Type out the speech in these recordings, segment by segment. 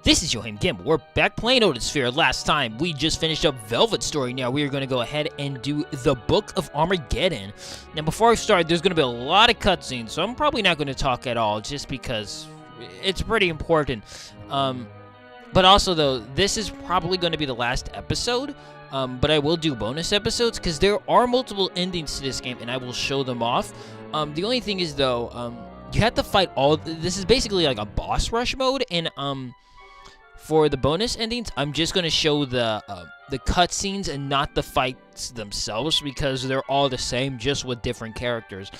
This is Yohhamgambal. We're back playing Odin. Last time, we just finished up Velvet's story. Now, we are going to go ahead and do the Book of Armageddon. Now, before I start, there's going to be a lot of cutscenes, so I'm probably not going to talk at all, just because it's pretty important. But also, though, this is probably going to be the last episode, but I will do bonus episodes, because there are multiple endings to this game, and I will show them off. The only thing is, though, you have to fight all... This is basically like a boss rush mode, and, for the bonus endings, I'm just going to show the cutscenes and not the fights themselves, because they're all the same, just with different characters.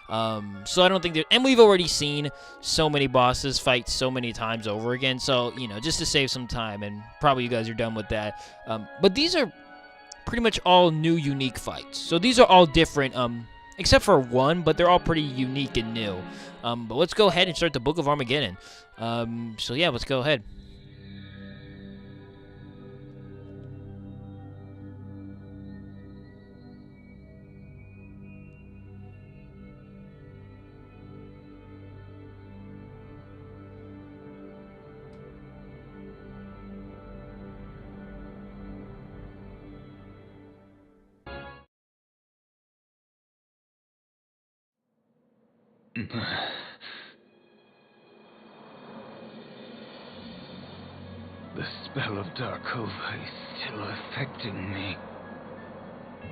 So I don't think... And we've already seen so many bosses fight so many times over again, so, you know, just to save some time, and probably you guys are done with that. But these are pretty much all new, unique fights. So these are all different, except for one, but they're all pretty unique and new. But let's go ahead and start the Book of Armageddon. So yeah, let's go ahead. The spell of Darkova is still affecting me.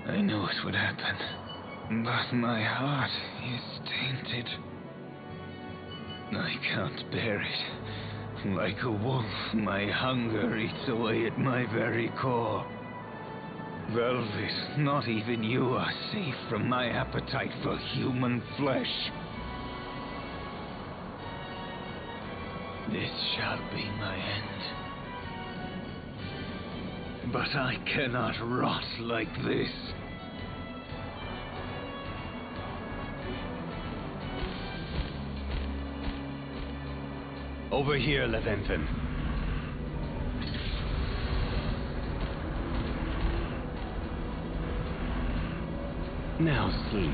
I knew it would happen, but my heart is tainted. I can't bear it. Like a wolf, my hunger eats away at my very core. Velvet, not even you are safe from my appetite for human flesh. This shall be my end. But I cannot rot like this. Over here, Leviathan. Now sleep.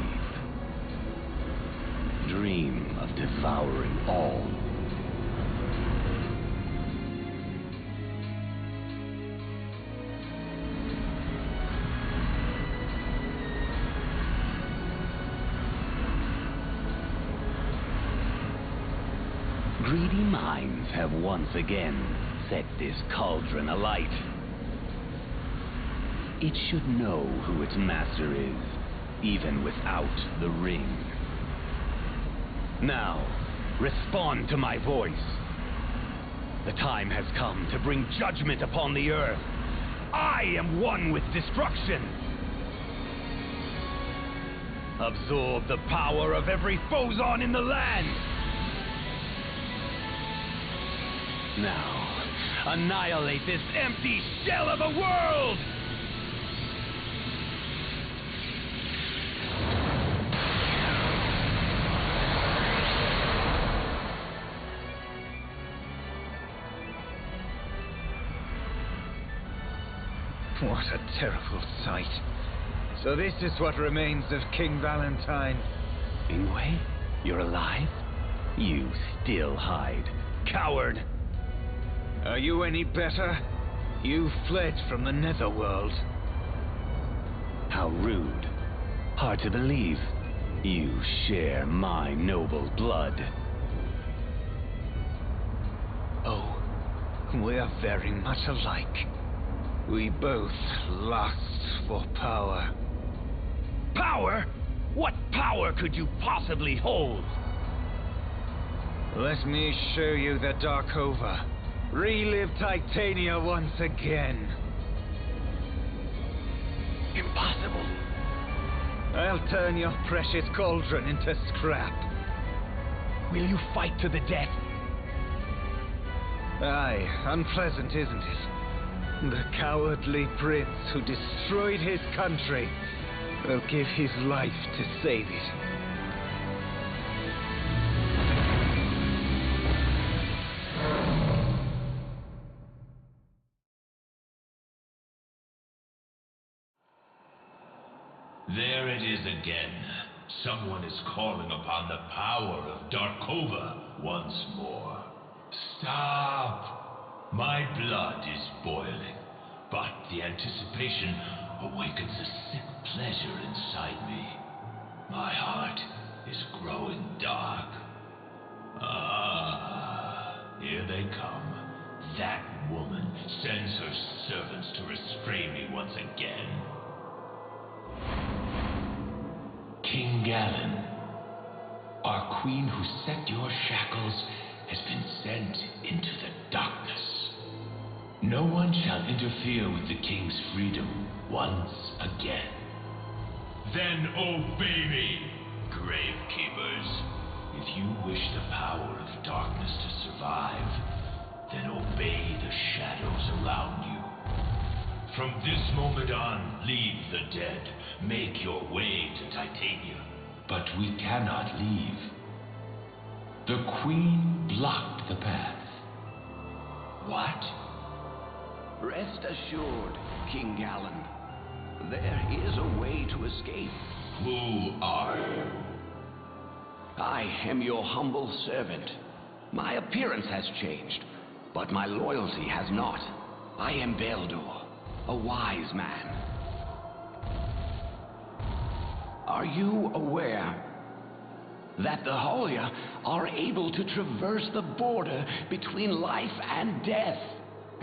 Dream of devouring all. Greedy minds have once again set this cauldron alight. It should know who its master is, even without the ring. Now, respond to my voice. The time has come to bring judgment upon the earth. I am one with destruction. Absorb the power of every Phozon in the land. Now, annihilate this empty shell of a world! What a terrible sight. So this is what remains of King Valentine. Ingwe, you're alive? You still hide. Coward! Are you any better? You fled from the netherworld. How rude. Hard to believe. You share my noble blood. Oh, we are very much alike. We both lust for power. Power? What power could you possibly hold? Let me show you the Darkova. Relive Titania once again. Impossible. I'll turn your precious cauldron into scrap. Will you fight to the death? Aye, unpleasant, isn't it? The cowardly prince who destroyed his country will give his life to save it. There it is again. Someone is calling upon the power of Darkova once more. Stop! My blood is boiling, but the anticipation awakens a sick pleasure inside me. My heart is growing dark. Ah, here they come. That woman sends her servants to restrain me once again. King Galen, our queen who set your shackles has been sent into the darkness. No one shall interfere with the king's freedom once again. Then obey me, gravekeepers. If you wish the power of darkness to survive, then obey the shadows around you. From this moment on, leave the dead. Make your way to Titania. But we cannot leave. The Queen blocked the path. What? Rest assured, King Galen. There is a way to escape. Who are you? I am your humble servant. My appearance has changed, but my loyalty has not. I am Beldor, a wise man. Are you aware that the Holia are able to traverse the border between life and death?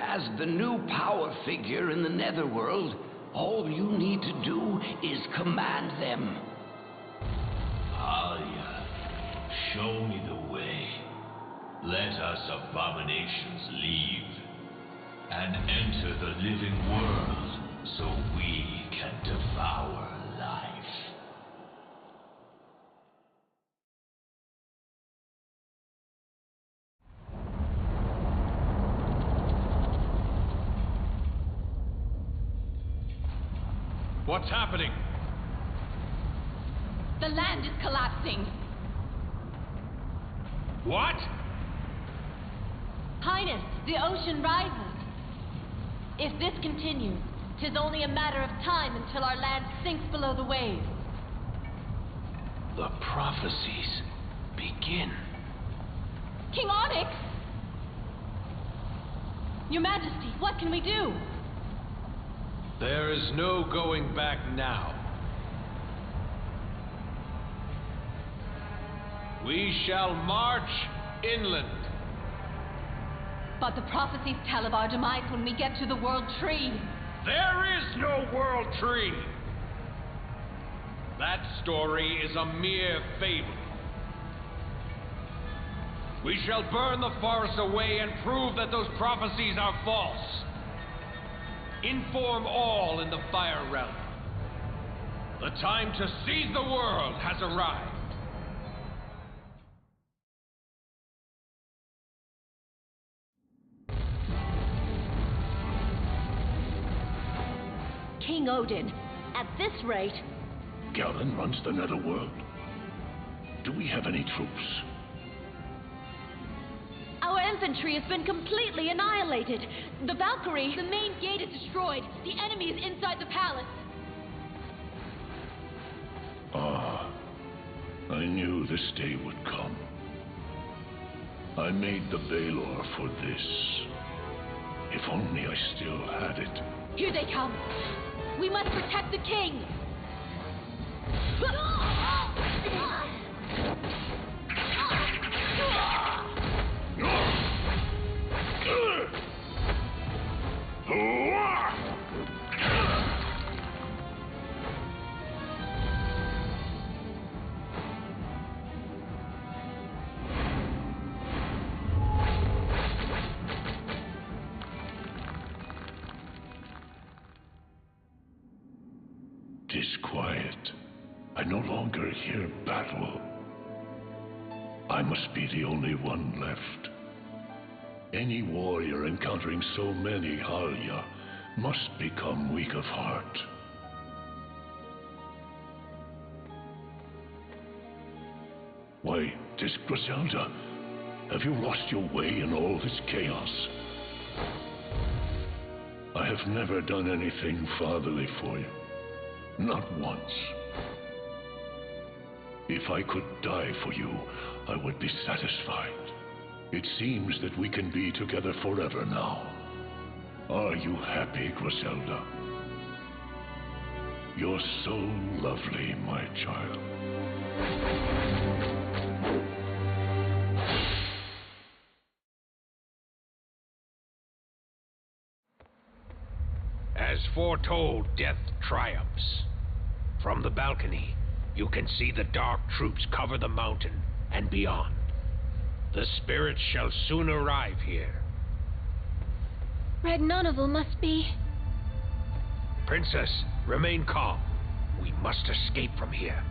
As the new power figure in the Netherworld, all you need to do is command them. Alia, show me the way. Let us abominations leave and enter the living world so we can devour life. What's happening? The land is collapsing. What? Highness, the ocean rises. If this continues, 'tis only a matter of time until our land sinks below the waves. The prophecies begin. King Onyx! Your Majesty, what can we do? There is no going back now. We shall march inland. But the prophecies tell of our demise when we get to the World Tree. There is no World Tree! That story is a mere fable. We shall burn the forest away and prove that those prophecies are false. Inform all in the Fire Realm. The time to seize the world has arrived. King Odin, at this rate... Galen runs the Netherworld. Do we have any troops? Our infantry has been completely annihilated. The Valkyrie... The main gate is destroyed. The enemy is inside the palace. Ah, I knew this day would come. I made the Baelor for this. If only I still had it. Here they come. We must protect the king. Disquiet. I no longer hear battle. I must be the only one left. Any warrior encountering so many Halia must become weak of heart. Why, 'tis Griselda. Have you lost your way in all this chaos? I have never done anything fatherly for you. Not once. If I could die for you, I would be satisfied. It seems that we can be together forever now. Are you happy, Griselda? You're so lovely, my child. As foretold, death triumphs. From the balcony, you can see the dark troops cover the mountain and beyond. The spirits shall soon arrive here. Ragnonovel must be... Princess, remain calm. We must escape from here.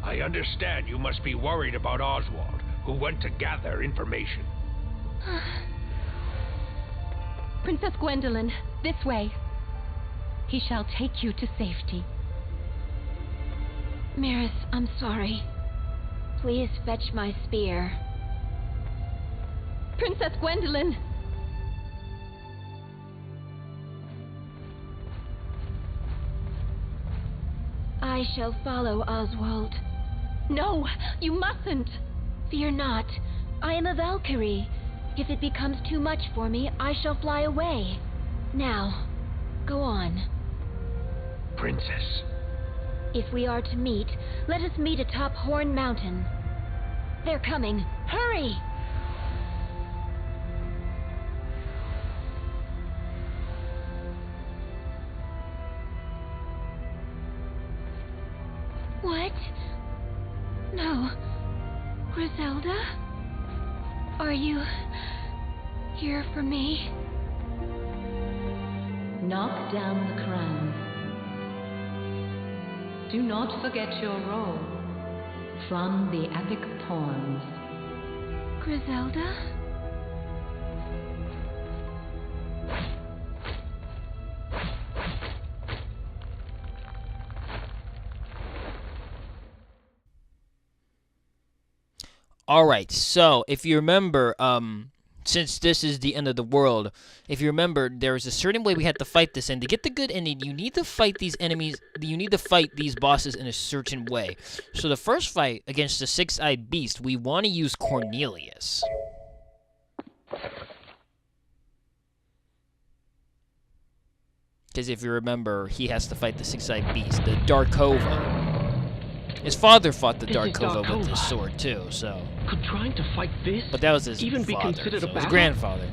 I understand you must be worried about Oswald, who went to gather information. Princess Gwendolyn, this way. He shall take you to safety. Mirith, I'm sorry. Please fetch my spear. Princess Gwendolyn! I shall follow Oswald. No, you mustn't! Fear not. I am a Valkyrie. If it becomes too much for me, I shall fly away. Now, go on. Princess. If we are to meet, let us meet atop Horn Mountain. They're coming. Hurry! What? No. Griselda? Are you here for me? Knock down the crown. Do not forget your role. From the epic poems. Griselda? Alright, so if you remember, since this is the end of the world, if you remember, there was a certain way we had to fight this, and to get the good ending, you need to fight these enemies, you need to fight these bosses in a certain way. So the first fight against the six-eyed beast, we want to use Cornelius. Because if you remember, he has to fight the six-eyed beast, the Darkova. His father fought the Darkova with his sword too, so. Could trying to fight this but that was his even be father, considered so a his battle? grandfather.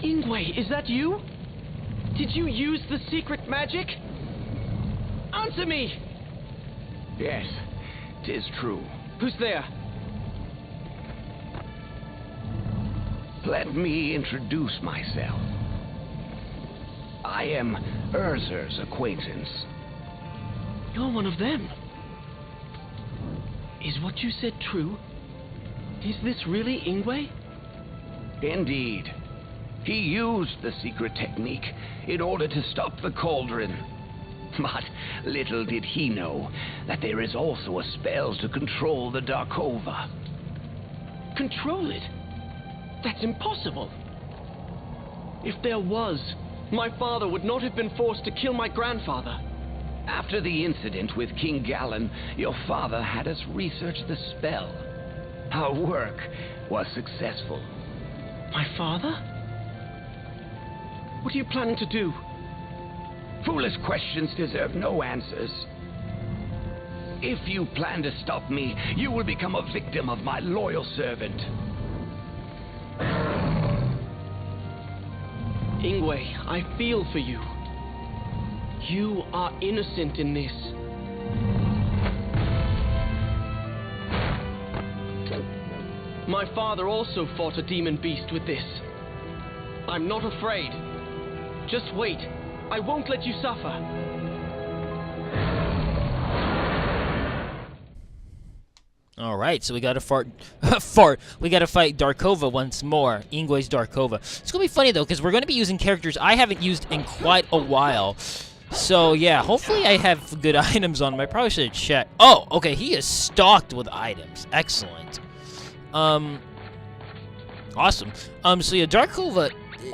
Ingwe, is that you? Did you use the secret magic? Answer me! Yes, 'tis true. Who's there? Let me introduce myself. I am Urzur's acquaintance. You're one of them. Is what you said true? Is this really Ingwe? Indeed. He used the secret technique in order to stop the cauldron. But little did he know that there is also a spell to control the Darkova. Control it? That's impossible. If there was, my father would not have been forced to kill my grandfather. After the incident with King Gallen, your father had us research the spell. Our work was successful. My father? What are you planning to do? Foolish questions deserve no answers. If you plan to stop me, you will become a victim of my loyal servant. Ingwe, I feel for you. You are innocent in this. My father also fought a demon beast with this. I'm not afraid. Just wait. I won't let you suffer. Alright, so we gotta we gotta fight Darkova once more. Ingwe's Darkova. It's gonna be funny though, because we're gonna be using characters I haven't used in quite a while. So yeah, hopefully I have good items on him. I probably should have checked. Oh, okay, he is stocked with items. Excellent. Awesome. So yeah, Darkova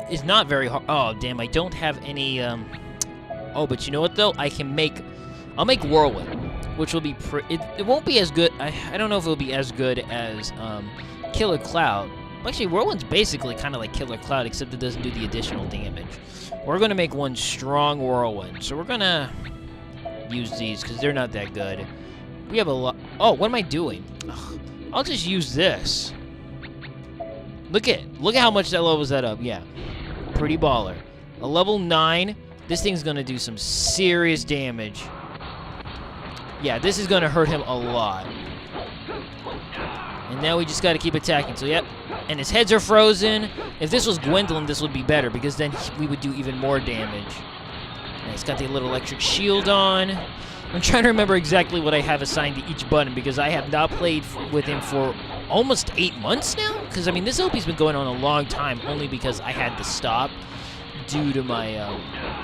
is not very hard. Oh, damn, I don't have any, Oh, but you know what though? I can make I'll make Whirlwind, which will be it won't be as good. I don't know if it'll be as good as Killer Cloud. Actually, Whirlwind's basically kind of like Killer Cloud, except it doesn't do the additional damage. We're going to make one strong Whirlwind, so we're going to use these because they're not that good. We have a lot. Oh, what am I doing? Ugh, I'll just use this. Look at how much that levels that up. Yeah, pretty baller. A level 9. This thing's going to do some serious damage. Yeah, this is going to hurt him a lot. And now we just got to keep attacking. So, yep. And his heads are frozen. If this was Gwendolyn, this would be better, because then we would do even more damage. And he's got the little electric shield on. I'm trying to remember exactly what I have assigned to each button, because I have not played with him for almost 8 months now. Because, I mean, this OP's been going on a long time, only because I had to stop due to my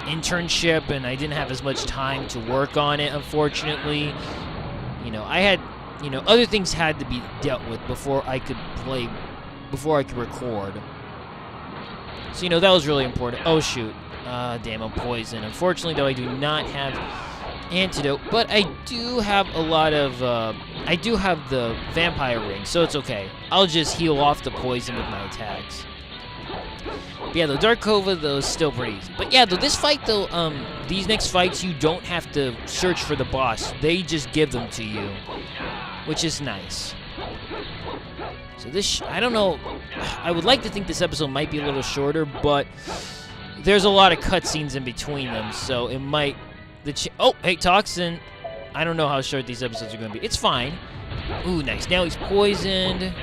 internship, and I didn't have as much time to work on it, unfortunately. You know, I had, you know, other things had to be dealt with before I could play, before I could record. So, you know, that was really important. Oh, shoot. Damn, I'm poisoned. Unfortunately, though, I do not have antidote, but I do have a lot of, I do have the vampire ring, so it's okay. I'll just heal off the poison with my attacks. But yeah, the Darkova, though, is still pretty easy. But yeah, though, this fight, though, these next fights, you don't have to search for the boss. They just give them to you, which is nice. So this, I don't know, I would like to think this episode might be a little shorter, but there's a lot of cutscenes in between them, so it might, oh, hey, Toxin. I don't know how short these episodes are going to be. It's fine. Ooh, nice. Now he's poisoned.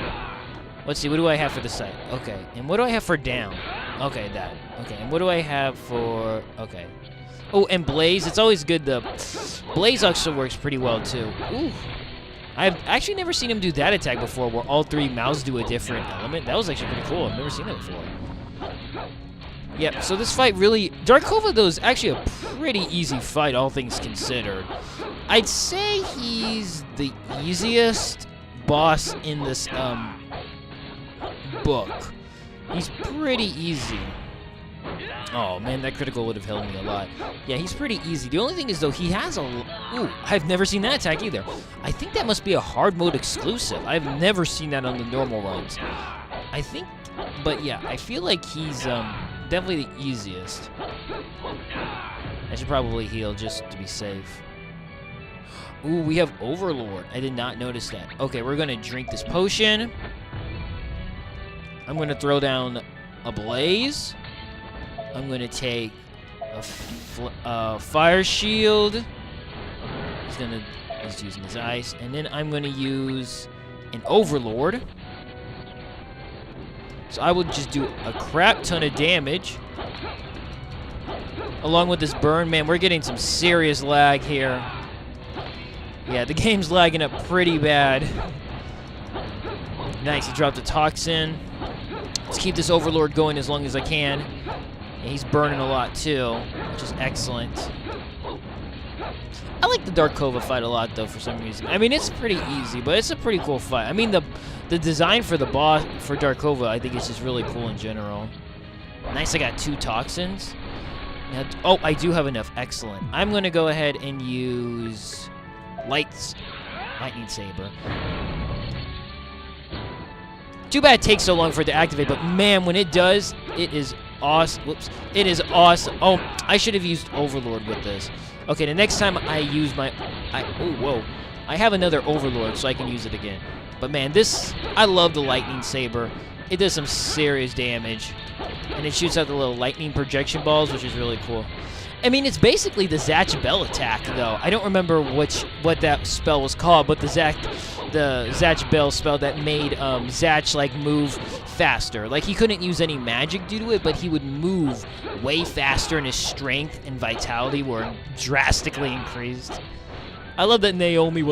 Let's see, what do I have for the site? Okay, and what do I have for down? Okay, that. Okay, and what do I have for... Okay. Oh, and Blaze. It's always good. The Blaze also works pretty well, too. Ooh. I've actually never seen him do that attack before, where all 3 mouths do a different element. That was actually pretty cool. I've never seen that before. Yep, so this fight really... Darkova, though, is actually a pretty easy fight, all things considered. I'd say he's the easiest boss in this, book. He's pretty easy. Oh, man, that critical would have held me a lot. Yeah, he's pretty easy. The only thing is, though, he has a... Ooh, I've never seen that attack either. I think that must be a hard mode exclusive. I've never seen that on the normal runs. I think... But, yeah, I feel like he's, definitely the easiest. I should probably heal just to be safe. Ooh, we have Overlord. I did not notice that. Okay, we're going to drink this potion. I'm going to throw down a Blaze. I'm going to take a Fire Shield. He's using his ice. And then I'm going to use an Overlord. So I would just do a crap ton of damage. Along with this burn. Man, we're getting some serious lag here. Yeah, the game's lagging up pretty bad. Nice, he dropped a Toxin. Let's keep this Overlord going as long as I can. And he's burning a lot too, which is excellent. I like the Darkova fight a lot though for some reason. I mean, it's pretty easy, but it's a pretty cool fight. I mean, the design for the boss, for Darkova, I think it's just really cool in general. Nice, I got 2 Toxins. Now, oh, I do have enough. Excellent. I'm going to go ahead and use Lightning Saber. Too bad it takes so long for it to activate, but man, when it does, it is awesome. Whoops. It is awesome. Oh, I should have used Overlord with this. Okay, the next time I use my... oh, whoa. I have another Overlord, so I can use it again. But man, I love the Lightning Saber. It does some serious damage. And it shoots out the little lightning projection balls, which is really cool. I mean, it's basically the Zatch Bell attack, though. I don't remember what that spell was called, but the Zatch Bell spell that made Zatch, like, move faster. Like, he couldn't use any magic due to it, but he would move way faster, and his strength and vitality were drastically increased. I love that Naomi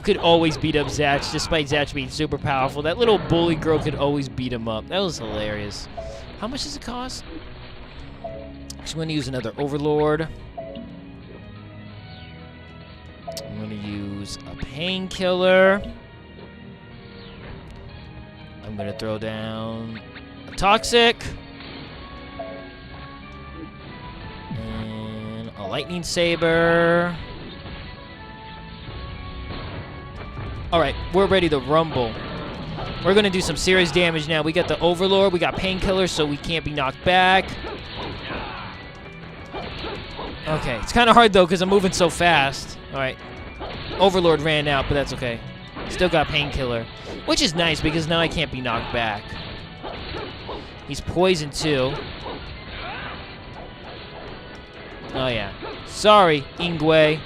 could always beat up Zatch, despite Zatch being super powerful. That little bully girl could always beat him up. That was hilarious. How much does it cost? I'm going to use another Overlord. I'm going to use a Painkiller. I'm going to throw down a Toxic. And a Lightning Saber. Alright, we're ready to rumble. We're going to do some serious damage now. We got the Overlord, we got Painkiller, so we can't be knocked back. Okay, it's kind of hard, though, because I'm moving so fast. Alright, Overlord ran out, but that's okay. Still got Painkiller, which is nice, because now I can't be knocked back. He's poisoned, too. Oh, yeah. Sorry, Ingwe.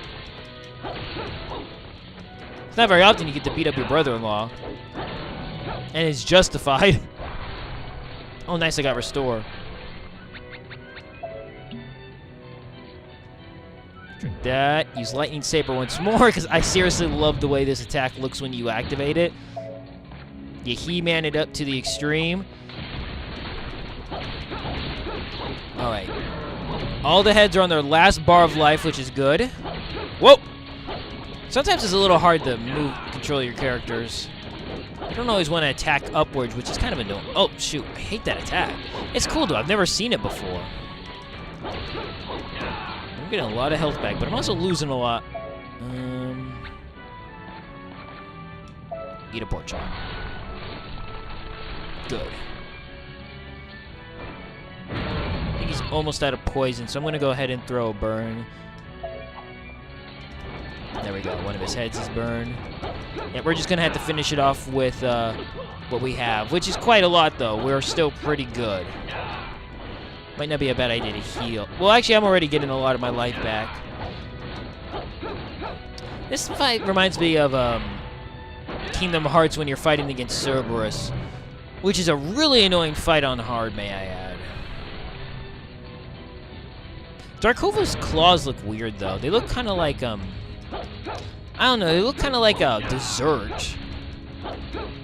It's not very often you get to beat up your brother-in-law. And it's justified. Oh, nice, I got Restore. Drink that. Use Lightning Saber once more, because I seriously love the way this attack looks when you activate it. You He-Man it up to the extreme. Alright. All the heads are on their last bar of life, which is good. Whoa! Sometimes it's a little hard to control your characters. I don't always want to attack upwards, which is kind of annoying. Oh, shoot. I hate that attack. It's cool, though. I've never seen it before. I'm getting a lot of health back, but I'm also losing a lot. Eat a pork chop. Good. I think he's almost out of poison, so I'm going to go ahead and throw a burn. There we go. One of his heads is burned. Yeah, we're just going to have to finish it off with what we have, which is quite a lot, though. We're still pretty good. Might not be a bad idea to heal. Well, actually, I'm already getting a lot of my life back. This fight reminds me of Kingdom Hearts when you're fighting against Cerberus, which is a really annoying fight on hard, may I add. Darkova's claws look weird, though. They look kind of like, I don't know, they look kind of like a dessert.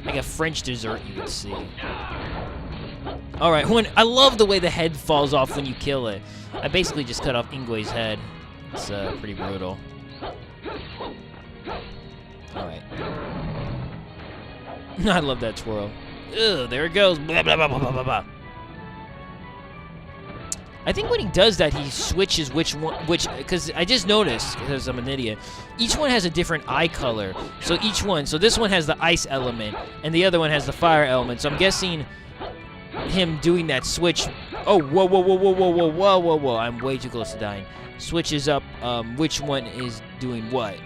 Like a French dessert you would see. Alright, I love the way the head falls off when you kill it. I basically just cut off Ingwe's head. It's pretty brutal. Alright. I love that twirl. Ugh, there it goes. Blah, blah, blah, blah, blah, blah. I think when he does that, he switches because I just noticed, because I'm an idiot, each one has a different eye color. So this one has the ice element, and the other one has the fire element. So I'm guessing him doing that switch. Oh, whoa, whoa, whoa, whoa, whoa, whoa, whoa, whoa, whoa. I'm way too close to dying. Switches up which one is doing what.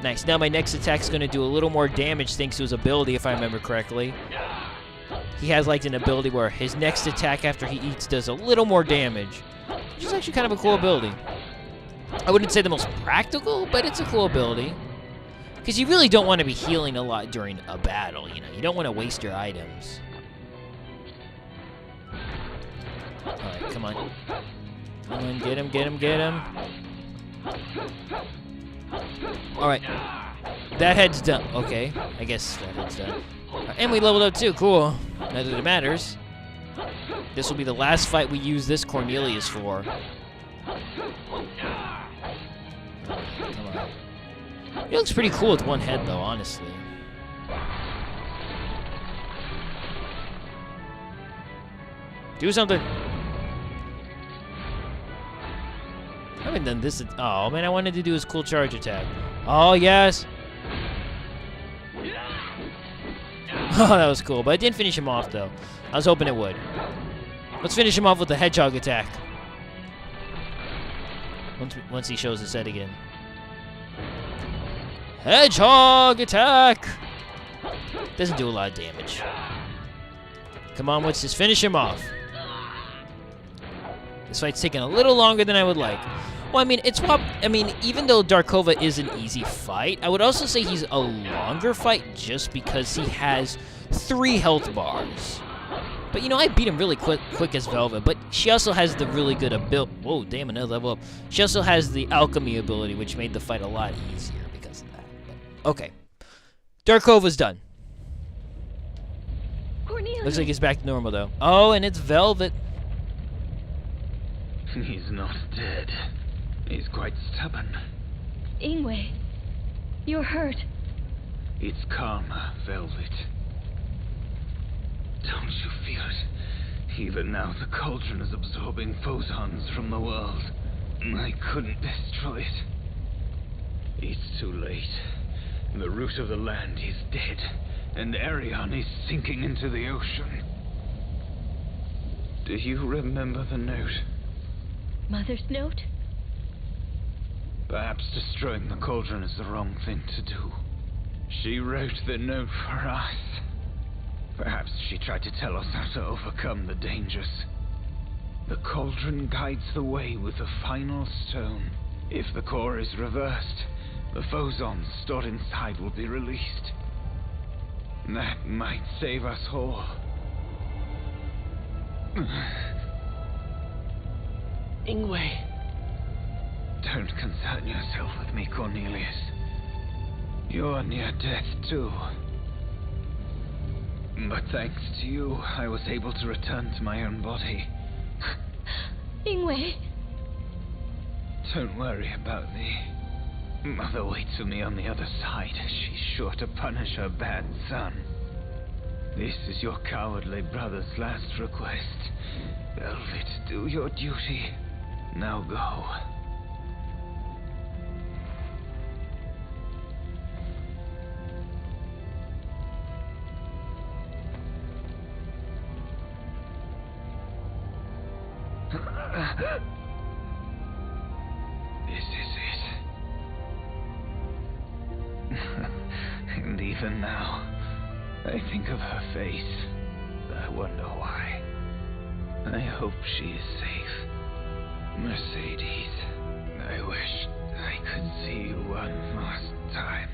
Nice. Now my next attack's going to do a little more damage thanks to his ability, if I remember correctly. He has like an ability where his next attack after he eats does a little more damage, which is actually kind of a cool ability. I wouldn't say the most practical, but it's a cool ability. Because you really don't want to be healing a lot during a battle, you know. You don't want to waste your items. Alright, come on. Come on, get him, get him, get him. Alright. That head's done. Okay, I guess that head's done. And we leveled up too, cool. Not that it matters. This will be the last fight we use this Cornelius for. Come on. He looks pretty cool with one head, though, honestly. Do something. I haven't done this. Oh, man, I wanted to do his cool charge attack. Oh, yes. Oh, that was cool, but it didn't finish him off, though. I was hoping it would. Let's finish him off with the hedgehog attack. Once he shows his head again. Hedgehog attack! Doesn't do a lot of damage. Come on, let's just finish him off. This fight's taking a little longer than I would like. Well, I mean, even though Darkova is an easy fight, I would also say he's a longer fight just because he has 3 health bars. But, you know, I beat him really quick as Velvet, but she also has the really good ability. Whoa, damn, another level up. She also has the alchemy ability, which made the fight a lot easier because of that. But, okay. Darkova's done. Cornelius. Looks like he's back to normal, though. Oh, and it's Velvet. He's not dead. He's quite stubborn. Ingwe, you're hurt. It's karma, Velvet. Don't you feel it? Even now, the cauldron is absorbing photons from the world. I couldn't destroy it. It's too late. The root of the land is dead, and Arion is sinking into the ocean. Do you remember the note? Mother's note? Perhaps destroying the cauldron is the wrong thing to do. She wrote the note for us. Perhaps she tried to tell us how to overcome the dangers. The cauldron guides the way with the final stone. If the core is reversed, the phosons stored inside will be released. That might save us all. Ingwe. Don't concern yourself with me, Cornelius. You're near death, too. But thanks to you, I was able to return to my own body. Ingwe. Don't worry about me. Mother waits for me on the other side. She's sure to punish her bad son. This is your cowardly brother's last request. Velvet, do your duty. Now go. This is it. And even now, I think of her face. I wonder why. I hope she is safe. Mercedes, I wish I could see you one last time.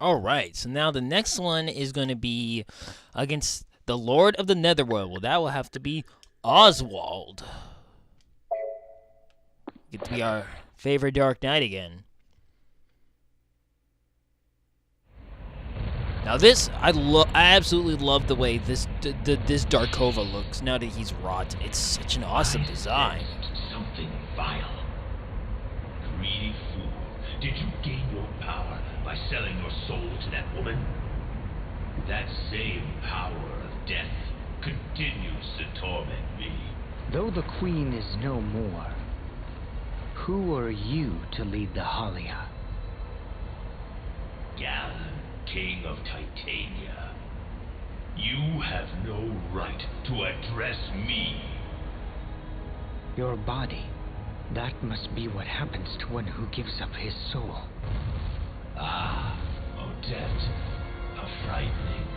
Alright, so now the next one is going to be against the Lord of the Netherworld. Well, that will have to be Oswald. Get to be our favorite Dark Knight again. Now this, I absolutely love the way this Darkova looks now that he's rotten. It's such an awesome design. Something vile. Greedy fool. Did you gain your power by selling your soul to that woman? That same power of death continues to torment me. Though the Queen is no more, who are you to lead the Halia? Galen, King of Titania. You have no right to address me. Your body. That must be what happens to one who gives up his soul. Ah, Odette. How frightening.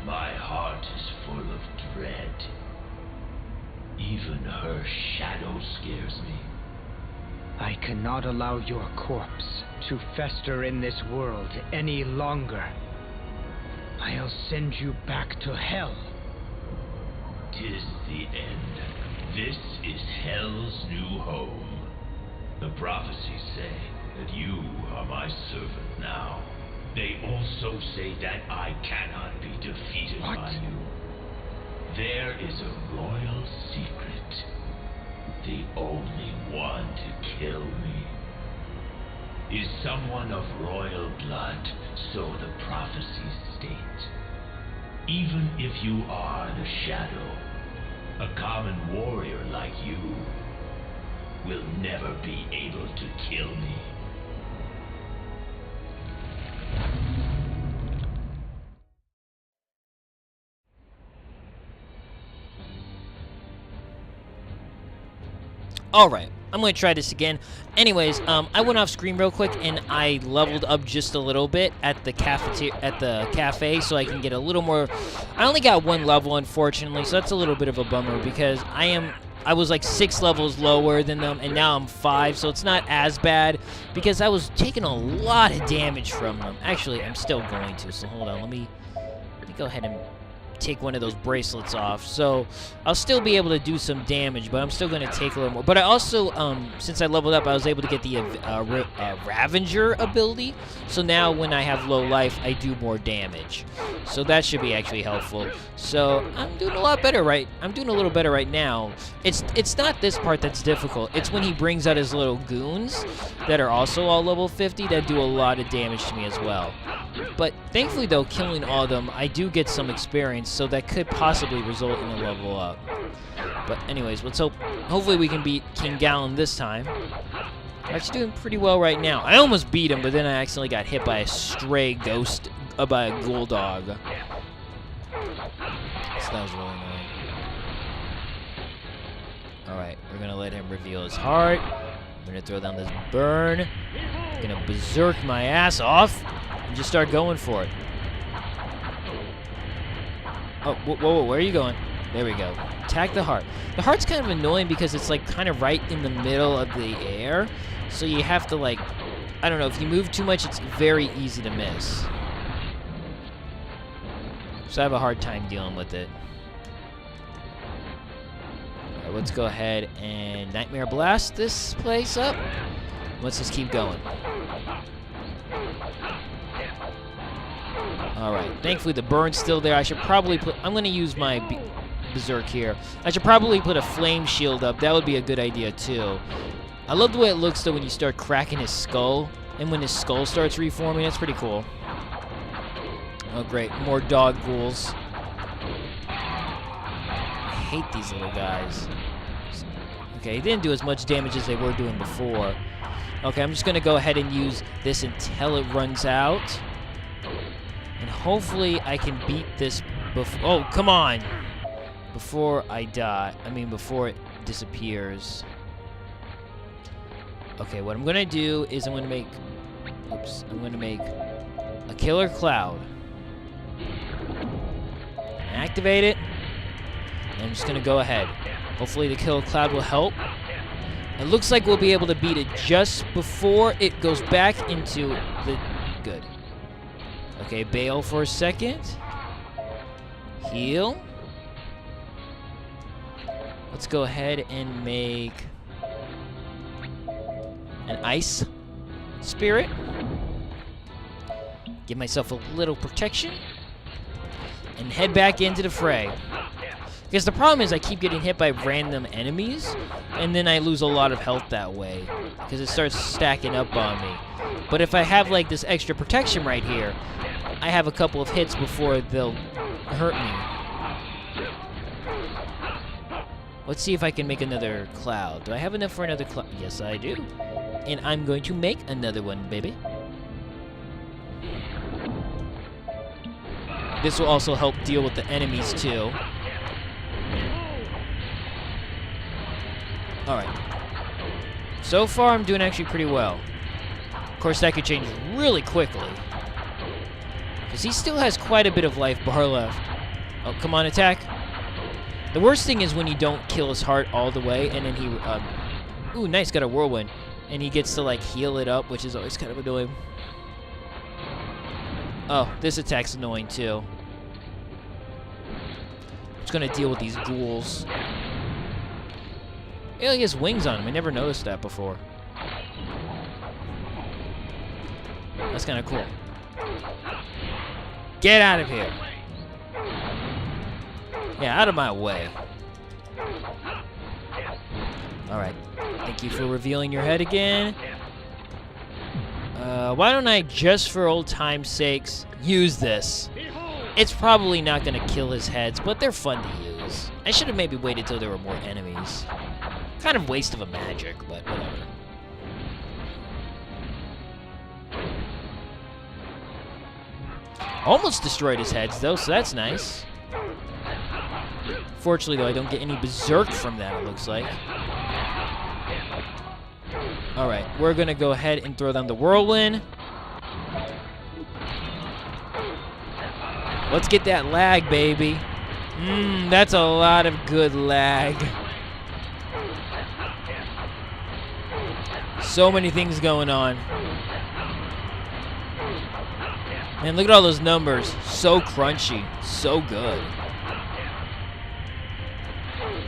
My heart is full of dread. Even her shadow scares me. I cannot allow your corpse to fester in this world any longer. I'll send you back to hell. 'Tis the end. This is hell's new home. The prophecies say that you are my servant now. They also say that I cannot be defeated by you. There is a royal secret. The only one to kill me is someone of royal blood, so the prophecies state. Even if you are the Shadow, a common warrior like you will never be able to kill me. Alright, I'm going to try this again. Anyways, I went off screen real quick and I leveled up just a little bit at the cafe so I can get a little more. I only got one level, unfortunately, so that's a little bit of a bummer because I was like 6 levels lower than them, and now I'm 5, so it's not as bad because I was taking a lot of damage from them. Actually, I'm still going to, so hold on. Let me go ahead and take one of those bracelets off, so I'll still be able to do some damage, but I'm still going to take a little more. But I also, since I leveled up, I was able to get the Ravager ability, so now when I have low life, I do more damage, so that should be actually helpful. So I'm doing a lot better, right? I'm doing a little better right now. It's not this part that's difficult. It's when he brings out his little goons that are also all level 50 that do a lot of damage to me as well. But thankfully, though, killing all of them, I do get some experience. so that could possibly result in a level up. But anyways, let's hope. Hopefully we can beat King Galen this time. We're actually doing pretty well right now. I almost beat him, but then I accidentally got hit by a stray ghost, by a ghoul dog. So that was really annoying. Alright, we're gonna let him reveal his heart. I'm gonna throw down this burn. I'm gonna berserk my ass off and just start going for it. Oh, whoa, where are you going? There we go. Attack the heart. The heart's kind of annoying because it's like kind of right in the middle of the air. So you have to like, I don't know, if you move too much, it's very easy to miss. So I have a hard time dealing with it. Alright, let's go ahead and Nightmare Blast this place up. Let's just keep going. Alright, thankfully the burn's still there. I should probably put, I'm going to use my Berserk here. I should probably put a flame shield up. That would be a good idea too. I love the way it looks though when you start cracking his skull. And when his skull starts reforming, that's pretty cool. Oh great, more dog ghouls. I hate these little guys. Okay, they didn't do as much damage as they were doing before. Okay, I'm just going to go ahead and use this until it runs out. And hopefully I can beat this before... Oh, come on! Before I die. I mean, before it disappears. Okay, what I'm going to do is I'm going to make... Oops. I'm going to make a killer cloud. Activate it. And I'm just going to go ahead. Hopefully the killer cloud will help. It looks like we'll be able to beat it just before it goes back into the... Good. Okay, bail for a second. Heal. Let's go ahead and make an ice spirit. Give myself a little protection. And head back into the fray. Because the problem is I keep getting hit by random enemies, and then I lose a lot of health that way, because it starts stacking up on me. But if I have like this extra protection right here, I have a couple of hits before they'll hurt me. Let's see if I can make another cloud. Do I have enough for another cloud? Yes, I do. And I'm going to make another one, baby. This will also help deal with the enemies too. Alright. So far, I'm doing actually pretty well. Of course, that could change really quickly. Because he still has quite a bit of life bar left. Oh, come on, attack. The worst thing is when you don't kill his heart all the way, and then he... ooh, nice, got a whirlwind. And he gets to, like, heal it up, which is always kind of annoying. Oh, this attack's annoying, too. Just gonna deal with these ghouls. Yeah, he has wings on him. I never noticed that before. That's kind of cool. Get out of here. Yeah, out of my way. Alright. Thank you for revealing your head again. Why don't I, just for old time's sakes, use this? It's probably not going to kill his heads, but they're fun to use. I should have maybe waited till there were more enemies. Kind of waste of a magic, but whatever. Almost destroyed his heads, though, so that's nice. Fortunately, though, I don't get any berserk from that, it looks like. Alright, we're going to go ahead and throw down the whirlwind. Let's get that lag, baby. That's a lot of good lag. So many things going on. Man, look at all those numbers. So crunchy. So good.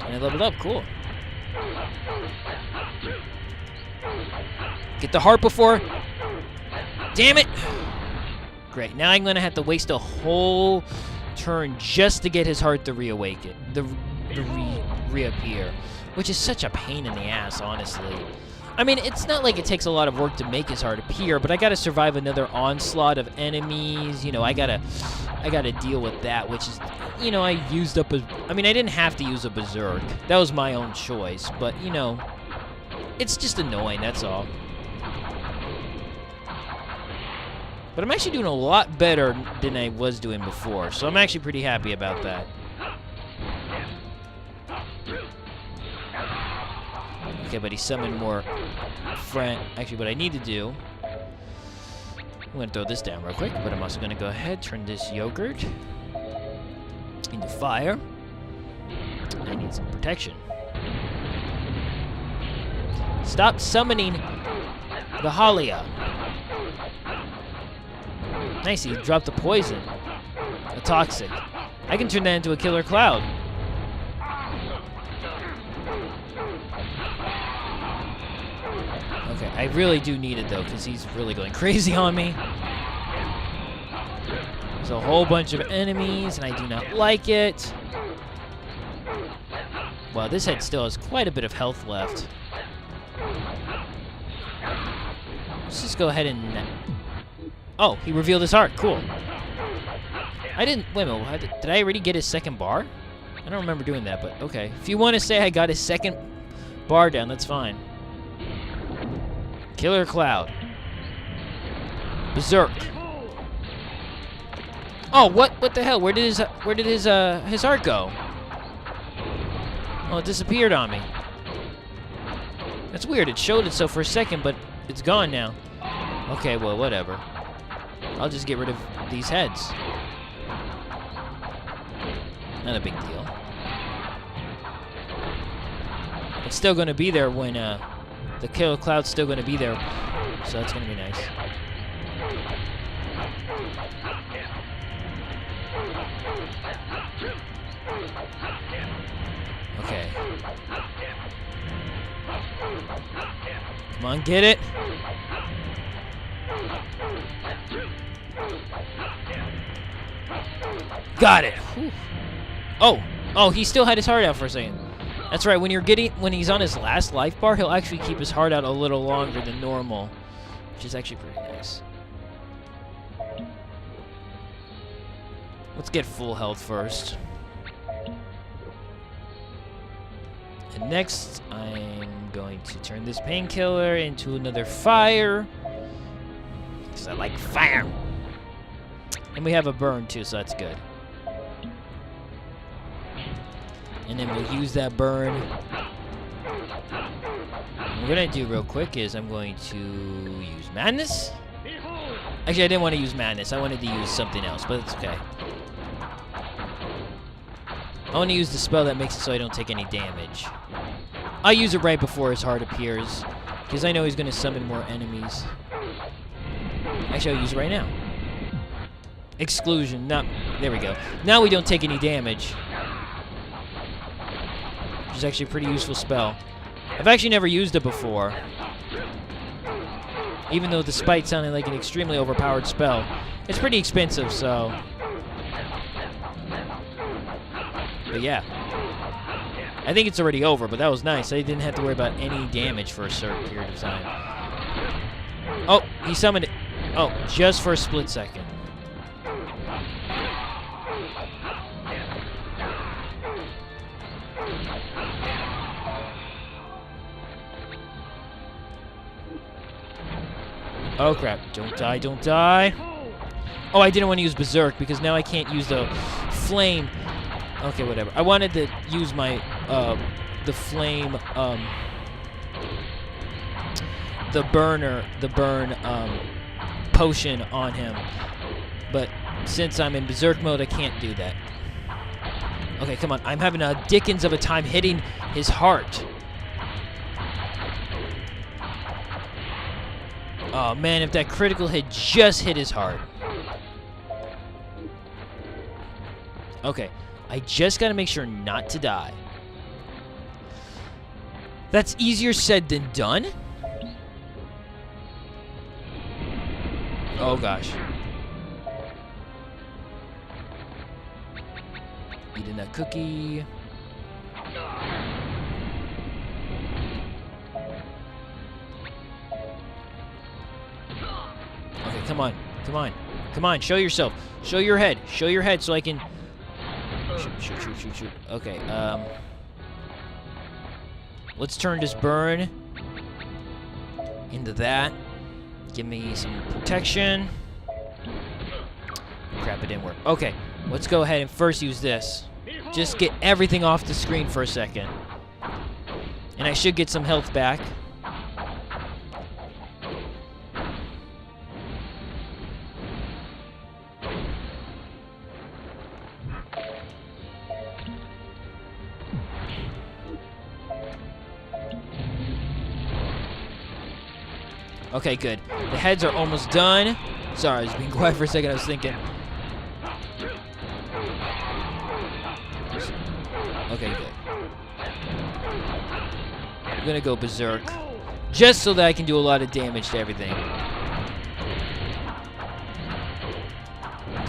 And I leveled up. Cool. Get the heart before. Damn it. Great. Now I'm going to have to waste a whole turn just to get his heart to reappear. Which is such a pain in the ass, honestly. I mean, it's not like it takes a lot of work to make his heart appear, but I gotta survive another onslaught of enemies. You know, I gotta deal with that, which is, you know, I used up I mean, I didn't have to use a berserk. That was my own choice, but, you know, it's just annoying, that's all. But I'm actually doing a lot better than I was doing before, so I'm actually pretty happy about that. Okay, but he summoned more friend. Actually, what I need to do, I'm going to throw this down real quick, but I'm also going to go ahead, turn this yogurt into fire. I need some protection. Stop summoning the Halia. Nice, he dropped the poison. A toxic. I can turn that into a killer cloud. Okay, I really do need it though, because he's really going crazy on me. There's a whole bunch of enemies, and I do not like it. Well, this head still has quite a bit of health left. Let's just go ahead and... Oh, he revealed his heart. Cool. I didn't... Wait a minute. Did I already get his second bar? I don't remember doing that, but okay. If you want to say I got his second bar down, that's fine. Killer Cloud. Berserk. Oh, what the hell? Where did his heart go? Oh, it disappeared on me. That's weird. It showed itself for a second, but it's gone now. Okay, well, whatever. I'll just get rid of these heads. Not a big deal. It's still going to be there when the Killer Cloud's still going to be there, so that's going to be nice. Okay. Come on, get it. Got it. Whew. Oh, he still had his heart out for a second. That's right. When he's on his last life bar, he'll actually keep his heart out a little longer than normal, which is actually pretty nice. Let's get full health first. And next, I'm going to turn this painkiller into another fire, because I like fire. And we have a burn too, so that's good. And then we'll use that burn. What we're going to do real quick is I'm going to use Madness. Actually, I didn't want to use Madness. I wanted to use something else, but it's okay. I want to use the spell that makes it so I don't take any damage. I'll use it right before his heart appears, because I know he's going to summon more enemies. Actually, I'll use it right now. Exclusion. No, there we go. Now we don't take any damage. Which is actually a pretty useful spell. I've actually never used it before. Even though despite sounding like an extremely overpowered spell, it's pretty expensive, so... But yeah. I think it's already over, but that was nice. I didn't have to worry about any damage for a certain period of time. Oh, he summoned it. Oh, just for a split second. Oh crap, don't die, don't die. Oh, I didn't want to use Berserk because now I can't use the flame. Okay, whatever. I wanted to use my, the flame, the burn potion on him. But since I'm in Berserk mode, I can't do that. Okay, come on. I'm having a dickens of a time hitting his heart. Oh man, if that critical hit just hit his heart. Okay, I just gotta make sure not to die. That's easier said than done. Oh gosh. Eating that cookie. Come on. Come on. Come on. Show yourself. Show your head. Show your head so I can... Shoot. Okay, let's turn this burn into that. Give me some protection. Crap, it didn't work. Okay, let's go ahead and first use this. Just get everything off the screen for a second. And I should get some health back. Okay, good. The heads are almost done. Sorry, I was being quiet for a second. I was thinking. Okay, good. I'm gonna go berserk. Just so that I can do a lot of damage to everything.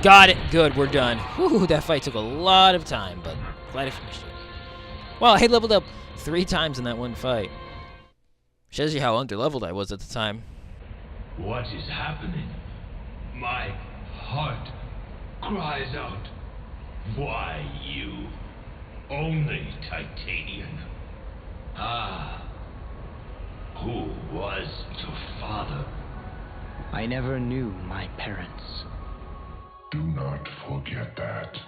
Got it. Good, we're done. Whew, that fight took a lot of time, but glad I finished it. Well, I leveled up 3 times in that one fight. Shows you how underleveled I was at the time. What is happening? My heart cries out. Why you? Only Titanian. Ah. Who was your father? I never knew my parents. Do not forget that.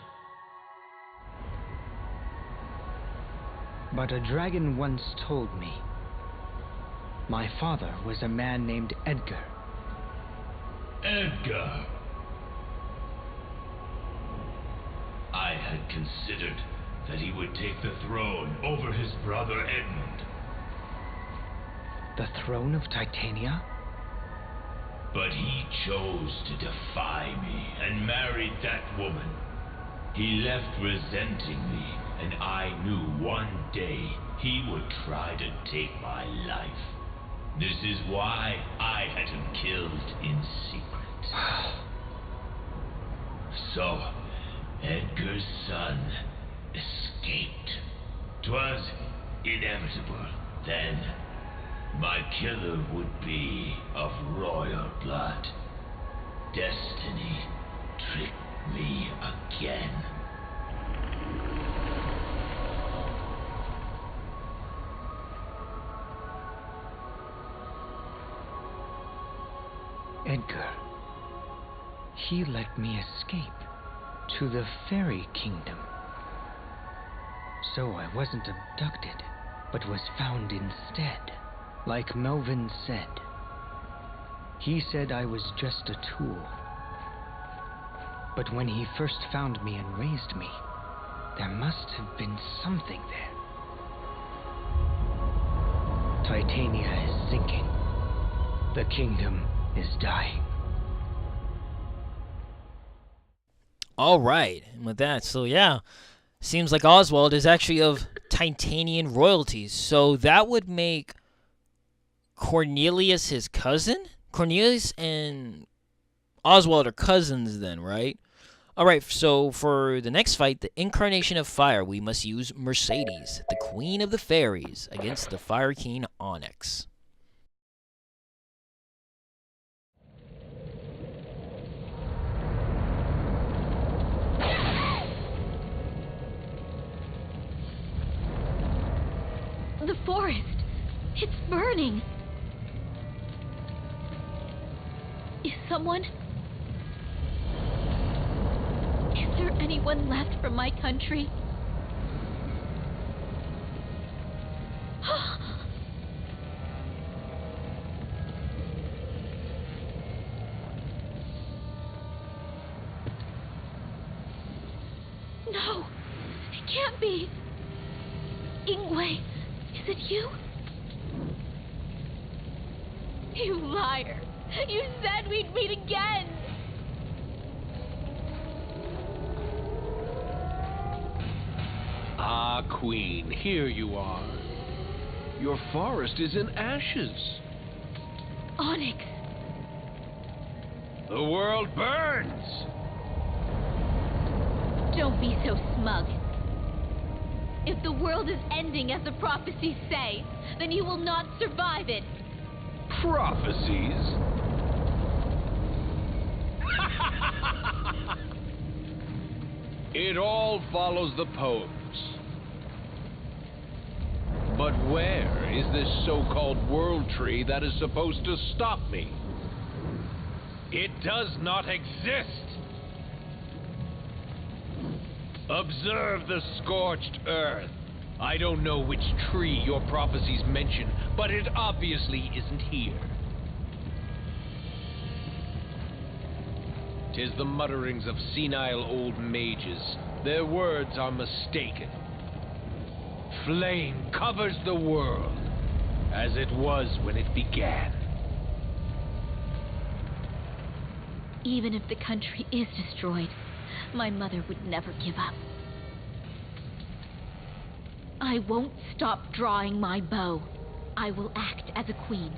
But a dragon once told me my father was a man named Edgar. Edgar. I had considered that he would take the throne over his brother Edmund. The throne of Titania? But he chose to defy me and married that woman. He left resenting me, and I knew one day he would try to take my life. This is why I had him killed in secret. So, Edgar's son escaped. 'Twas inevitable then. My killer would be of royal blood. Destiny tricked me again. Edgar. He let me escape to the fairy kingdom. So I wasn't abducted, but was found instead. Like Melvin said. He said I was just a tool. But when he first found me and raised me, there must have been something there. Titania is sinking. The kingdom is dying. All right, and with that, so yeah, seems like Oswald is actually of Titanian royalties, so that would make Cornelius his cousin? Cornelius and Oswald are cousins then, right? All right, so for the next fight, the Incarnation of Fire, we must use Mercedes, the Queen of the Fairies, against the Fire King Onyx. The forest. It's burning. Is someone... Is there anyone left from my country? No, it can't be. Ingwe, is it you? You liar. You said we'd meet again. Ah, Queen, here you are. Your forest is in ashes. Onyx. The world burns. Don't be so smug. If the world is ending as the prophecies say, then you will not survive it. Prophecies? It all follows the poems. But where is this so-called world tree that is supposed to stop me? It does not exist! Observe the scorched earth. I don't know which tree your prophecies mention, but it obviously isn't here. 'Tis the mutterings of senile old mages. Their words are mistaken. Flame covers the world, as it was when it began. Even if the country is destroyed, my mother would never give up. I won't stop drawing my bow. I will act as a queen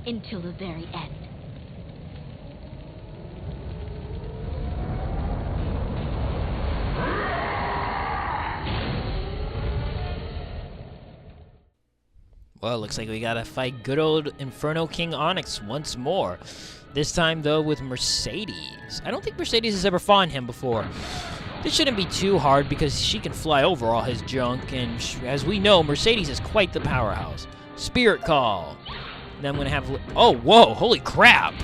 until the very end. Well, it looks like we gotta fight good old Inferno King Onyx once more. This time, though, with Mercedes. I don't think Mercedes has ever fought him before. This shouldn't be too hard because she can fly over all his junk, and as we know, Mercedes is quite the powerhouse. Spirit Call. Then I'm gonna have... Oh, whoa, holy crap!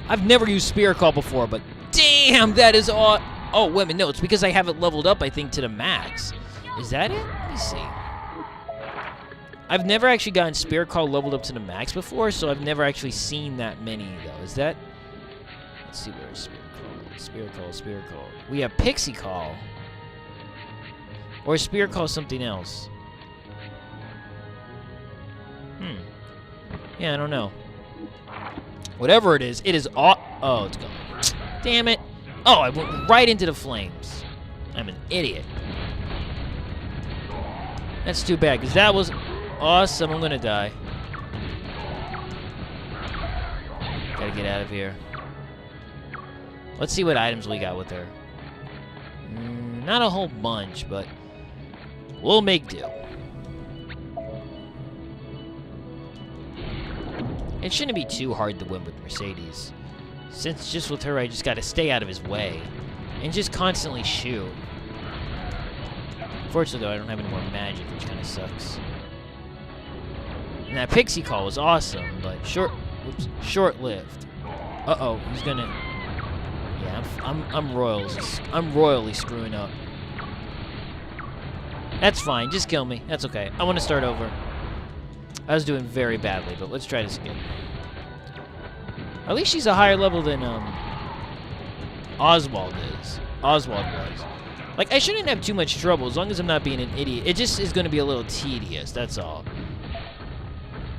I've never used Spirit Call before, but damn, that is all... Oh, wait a minute, no, it's because I have it leveled up, I think, to the max. Is that it? Let me see. I've never actually gotten Spirit Call leveled up to the max before, so I've never actually seen that many, though. Is that... Let's see, where's Spirit Call? Spirit Call, Spirit Call. We have Pixie Call. Or is Spirit Call something else? Yeah, I don't know. Whatever it is all... Oh, it's gone. Damn it. Oh, I went right into the flames. I'm an idiot. That's too bad, because that was... Awesome, I'm gonna die. Gotta get out of here. Let's see what items we got with her. Not a whole bunch, but we'll make do. It shouldn't be too hard to win with Mercedes. Since just with her, I just gotta stay out of his way. And just constantly shoot. Fortunately, though, I don't have any more magic, which kind of sucks. And that Pixie Call was awesome, but short-lived. Uh-oh, he's gonna... Yeah, I'm royally screwing up. That's fine, just kill me. That's okay. I want to start over. I was doing very badly, but let's try this again. At least she's a higher level than Oswald is. Oswald was. Like, I shouldn't have too much trouble as long as I'm not being an idiot. It just is going to be a little tedious, that's all.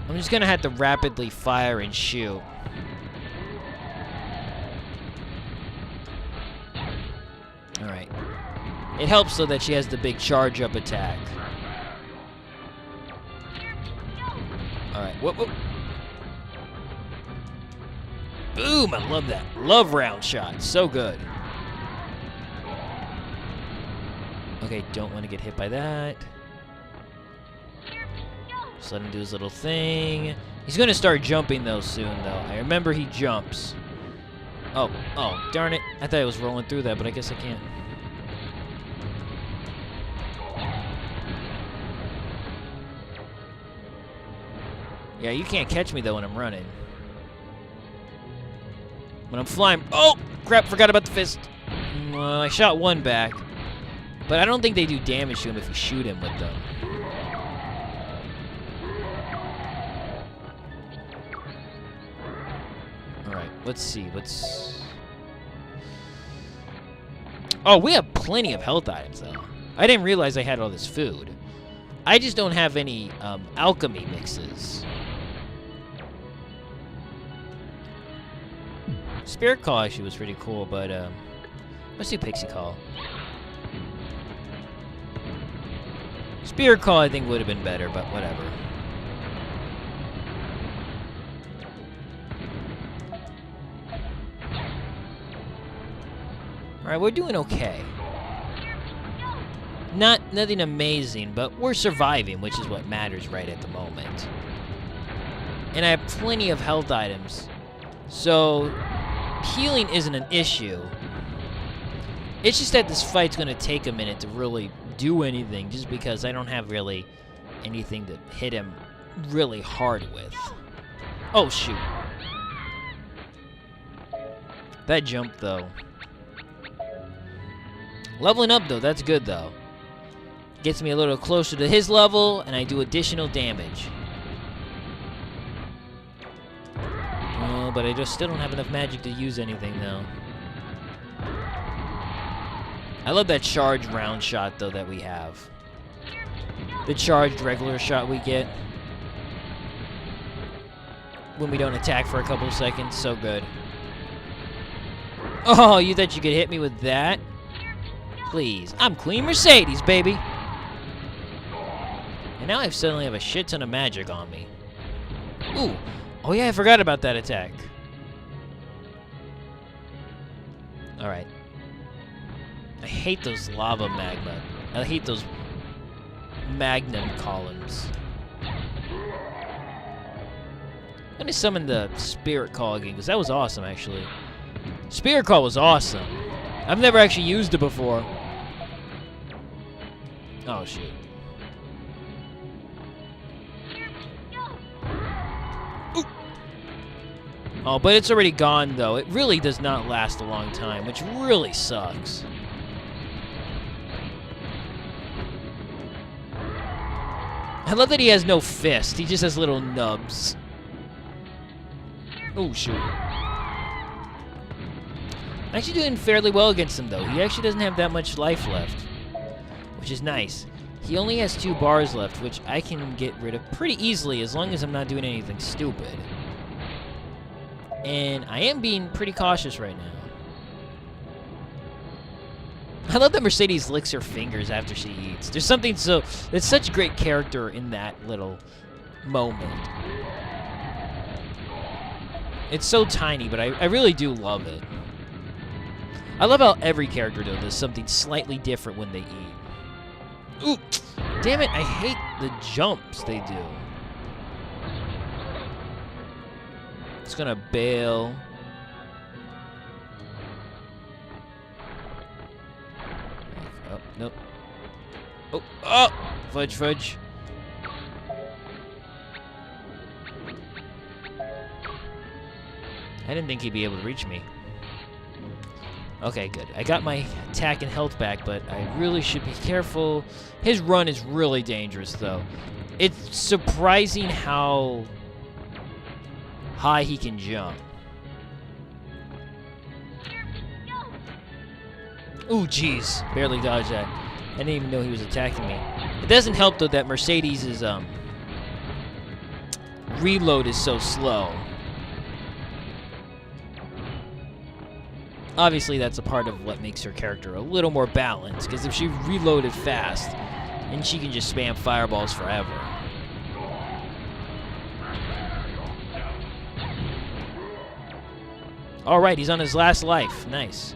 I'm just gonna have to rapidly fire and shoot. Alright. It helps though that she has the big charge up attack. Alright, whoop whoop. Boom, I love that. Love round shot, so good. Okay, don't want to get hit by that. Just let him do his little thing. He's going to start jumping, though, soon, though. I remember he jumps. Oh, darn it. I thought I was rolling through that, but I guess I can't. Yeah, you can't catch me, though, when I'm running. When I'm flying... Oh, crap, forgot about the fist. Well, I shot one back. But I don't think they do damage to him if you shoot him with them. Let's see, Oh, we have plenty of health items, though. I didn't realize I had all this food. I just don't have any alchemy mixes. Spirit Call actually was pretty cool, but let's do Pixie Call. Spirit Call, I think, would have been better, but whatever. Alright, we're doing okay. Nothing amazing, but we're surviving, which is what matters right at the moment. And I have plenty of health items. So, healing isn't an issue. It's just that this fight's going to take a minute to really do anything, just because I don't have really anything to hit him really hard with. Oh, shoot. That jump, though. Leveling up, though, that's good, though. Gets me a little closer to his level, and I do additional damage. Oh, but I just still don't have enough magic to use anything, though. I love that charged round shot, though, that we have. The charged regular shot we get when we don't attack for a couple of seconds. So good. Oh, you thought you could hit me with that? Please. I'm Queen Mercedes, baby. And now I suddenly have a shit ton of magic on me. Ooh. Oh, yeah, I forgot about that attack. Alright. I hate those lava magma. I hate those magnum columns. I'm gonna summon the Spirit Call again, because that was awesome, actually. Spirit Call was awesome. I've never actually used it before. Oh, shit. Ooh. Oh, but it's already gone, though. It really does not last a long time, which really sucks. I love that he has no fist. He just has little nubs. Oh, shoot. I'm actually doing fairly well against him, though. He actually doesn't have that much life left, which is nice. He only has 2 bars left, which I can get rid of pretty easily as long as I'm not doing anything stupid. And I am being pretty cautious right now. I love that Mercedes licks her fingers after she eats. There's something so... There's such great character in that little moment. It's so tiny, but I really do love it. I love how every character, though, does something slightly different when they eat. Ooh! Damn it, I hate the jumps they do. It's gonna bail. Oh, nope. Oh, oh! Fudge, fudge. I didn't think he'd be able to reach me. Okay, good. I got my attack and health back, but I really should be careful. His run is really dangerous, though. It's surprising how high he can jump. Ooh, jeez. Barely dodged that. I didn't even know he was attacking me. It doesn't help, though, that Mercedes' reload is so slow. Obviously, that's a part of what makes her character a little more balanced, because if she reloaded fast, then she can just spam fireballs forever. Alright, he's on his last life. Nice.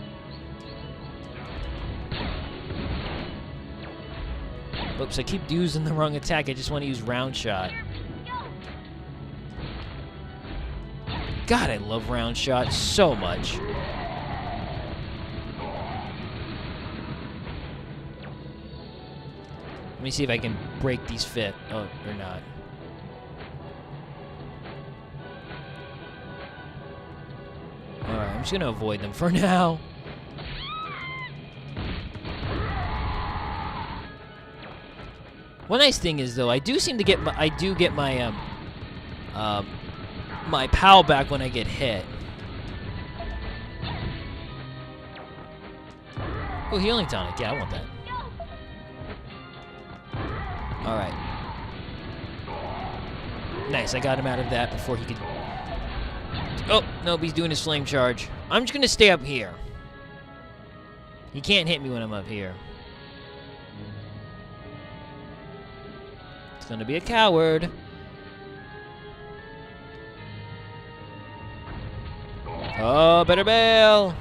Oops, I keep using the wrong attack. I just want to use round shot. God, I love round shot so much. Let me see if I can break these fit. Oh, or not. Alright, I'm just gonna avoid them for now. One nice thing is, though, I do seem to get my, my POW back when I get hit. Oh, healing tonic. Yeah, I want that. Alright. Nice, I got him out of that before he could... Oh, nope, he's doing his flame charge. I'm just gonna stay up here. He can't hit me when I'm up here. It's gonna be a coward. Oh, better bail!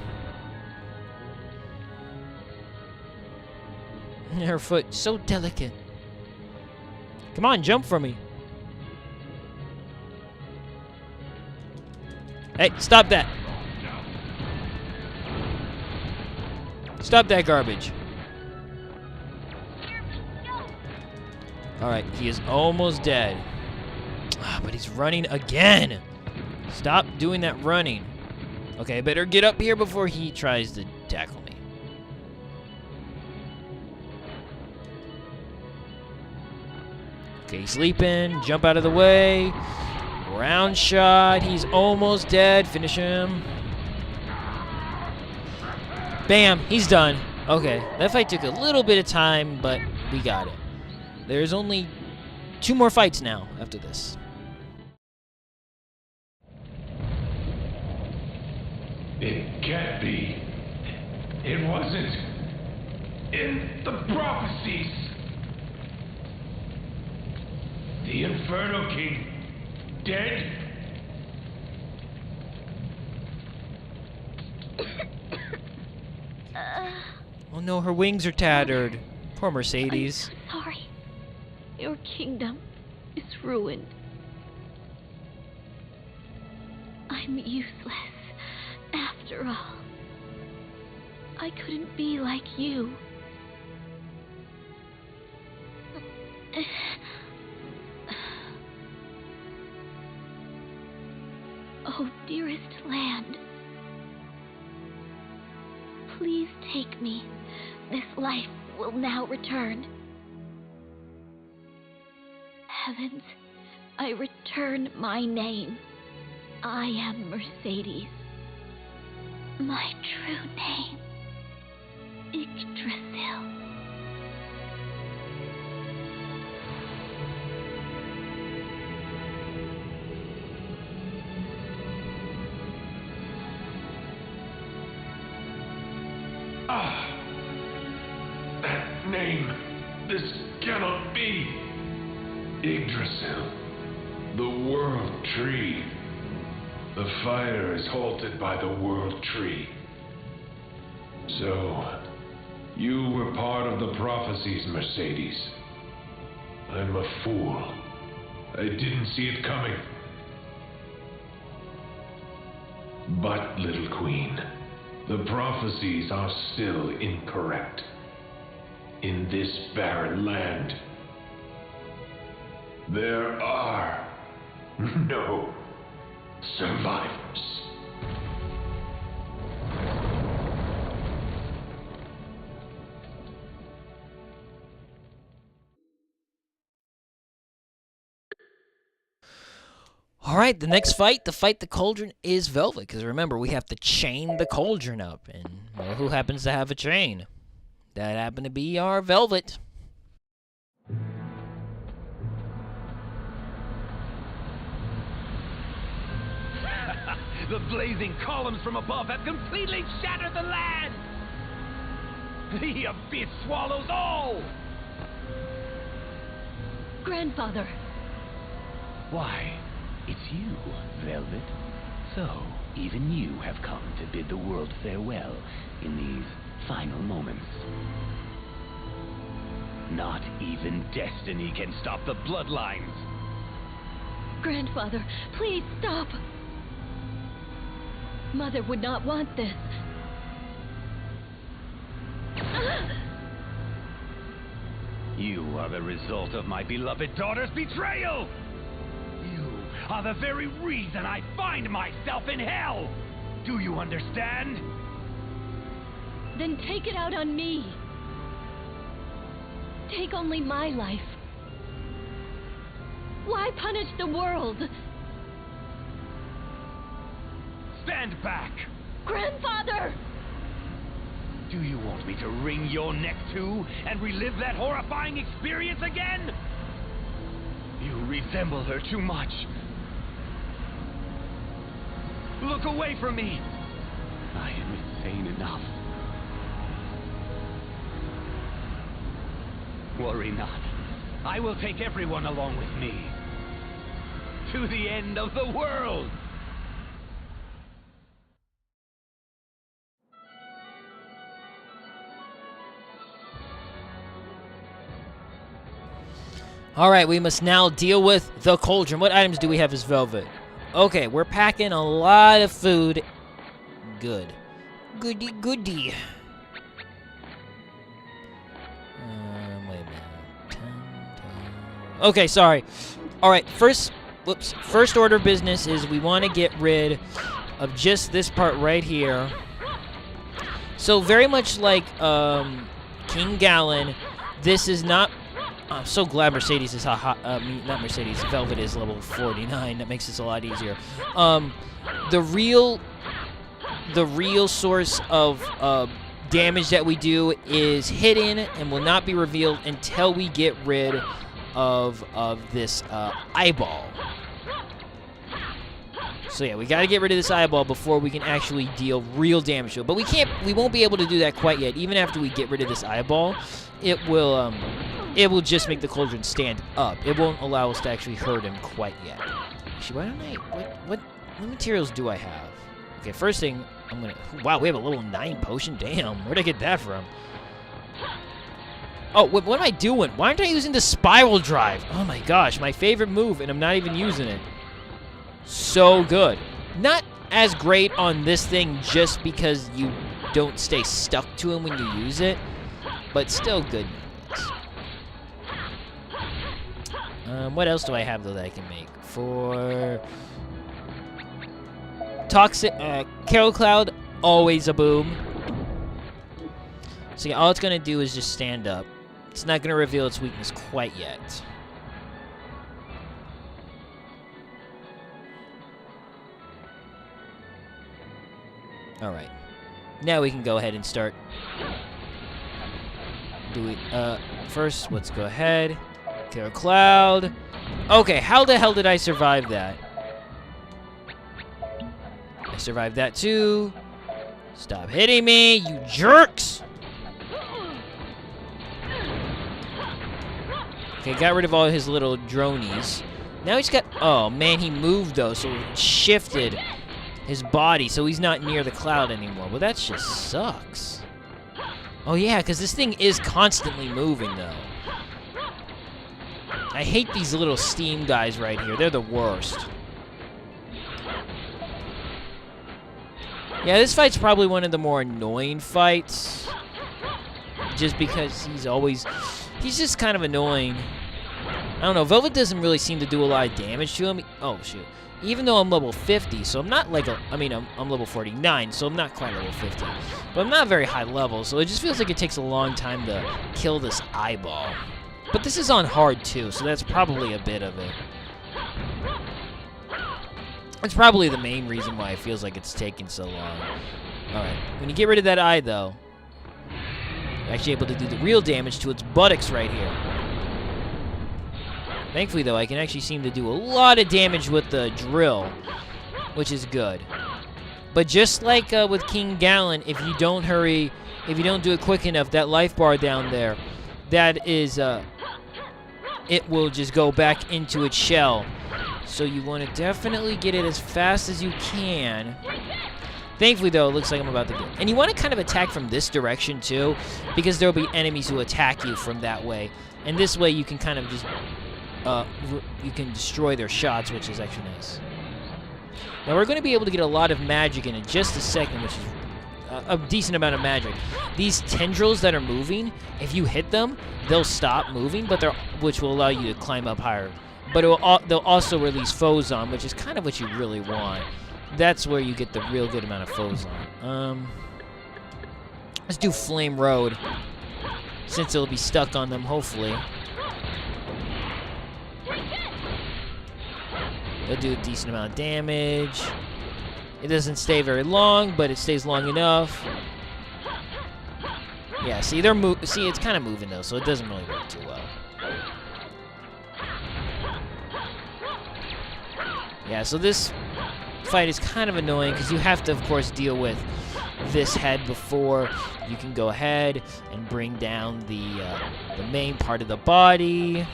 Her foot, so delicate. Come on, jump for me. Hey, stop that. Stop that garbage. Alright, he is almost dead. But he's running again. Stop doing that running. Okay, I better get up here before he tries to tackle me. Okay, he's sleeping. Jump out of the way. Round shot. He's almost dead. Finish him. Bam. He's done. Okay, that fight took a little bit of time, but we got it. There's only 2 more fights now after this. It can't be. It wasn't in the prophecies. The Inferno King dead? Oh no, her wings are tattered. Poor Mercedes. I'm sorry. Your kingdom is ruined. I'm useless, after all. I couldn't be like you. Oh, dearest land. Please take me. This life will now return. Heavens, I return my name. I am Mercedes. My true name, Yggdrasil. That name. This cannot be. Yggdrasil. The World Tree. The fire is halted by the World Tree. So, you were part of the prophecies, Mercedes. I'm a fool. I didn't see it coming. But, little queen, the prophecies are still incorrect. In this barren land, there are no survivors. Alright, the next fight, to fight the cauldron, is Velvet. Because remember, we have to chain the cauldron up. And well, who happens to have a chain? That happened to be our Velvet. The blazing columns from above have completely shattered the land! The abyss swallows all! Grandfather. Why, it's you, Velvet. So, even you have come to bid the world farewell in these final moments. Not even destiny can stop the bloodlines. Grandfather, please stop. Mother would not want this. You are the result of my beloved daughter's betrayal! You are the very reason I find myself in hell! Do you understand? Then take it out on me. Take only my life. Why punish the world? Stand back! Grandfather! Do you want me to wring your neck too, and relive that horrifying experience again? You resemble her too much. Look away from me! I am insane enough. Worry not. I will take everyone along with me. To the end of the world! Alright, we must now deal with the cauldron. What items do we have as Velvet? Okay, we're packing a lot of food. Good. Goody, goody. Okay, sorry. All right, first order of business is we want to get rid of just this part right here. So very much like King Galen, this is not... I'm so glad Mercedes is not Mercedes, Velvet is level 49. That makes this a lot easier. The real source of damage that we do is hidden and will not be revealed until we get rid of this eyeball. So yeah, we got to get rid of this eyeball before we can actually deal real damage to it. But we won't be able to do that quite yet. Even after we get rid of this eyeball, it will just make the cauldron stand up. It won't allow us to actually hurt him quite yet. Actually, why don't I... What materials do I have? Okay, first thing, I'm gonna... Wow, we have a level 9 potion? Damn, where'd I get that from? Oh, what am I doing? Why aren't I using the spiral drive? Oh my gosh, my favorite move, and I'm not even using it. So good. Not as great on this thing just because you don't stay stuck to him when you use it, but still good. What else do I have, though, that I can make? For... Toxic... Carol Cloud, always a boom. So yeah, all it's going to do is just stand up. It's not going to reveal its weakness quite yet. Alright. Now we can go ahead and start. First, let's go ahead. Carol Cloud. Okay, how the hell did I survive that? I survived that too. Stop hitting me, you jerks! Okay, got rid of all his little dronies. Now he's got... Oh, man, he moved, though, so it shifted his body, so he's not near the cloud anymore. Well, that just sucks. Oh, yeah, because this thing is constantly moving, though. I hate these little steam guys right here. They're the worst. Yeah, this fight's probably one of the more annoying fights. Just because he's just kind of annoying. I don't know, Velvet doesn't really seem to do a lot of damage to him. Oh, shoot. Even though I'm level 50, so I'm not like I'm level 49, so I'm not quite level 50. But I'm not very high level, so it just feels like it takes a long time to kill this eyeball. But this is on hard, too, so that's probably a bit of it. That's probably the main reason why it feels like it's taking so long. Alright, when you get rid of that eye, though, you're actually able to do the real damage to its buttocks right here. Thankfully, though, I can actually seem to do a lot of damage with the drill, which is good. But just like with King Galen, if you don't hurry, if you don't do it quick enough, that life bar down there, that is, it will just go back into its shell. So you want to definitely get it as fast as you can. Thankfully, though, it looks like I'm about to get... And you want to kind of attack from this direction, too, because there will be enemies who attack you from that way. And this way, you can kind of just... you can destroy their shots, which is actually nice. Now, we're going to be able to get a lot of magic in just a second, which is a decent amount of magic. These tendrils that are moving, if you hit them, they'll stop moving, but which will allow you to climb up higher. But they'll also release Phozon, which is kind of what you really want. That's where you get the real good amount of Phozon. Let's do Flame Road, since it'll be stuck on them, hopefully. It'll do a decent amount of damage. It doesn't stay very long, but it stays long enough. Yeah, see, it's kind of moving, though, so it doesn't really work too well. Yeah, so this fight is kind of annoying because you have to, of course, deal with this head before you can go ahead and bring down the main part of the body.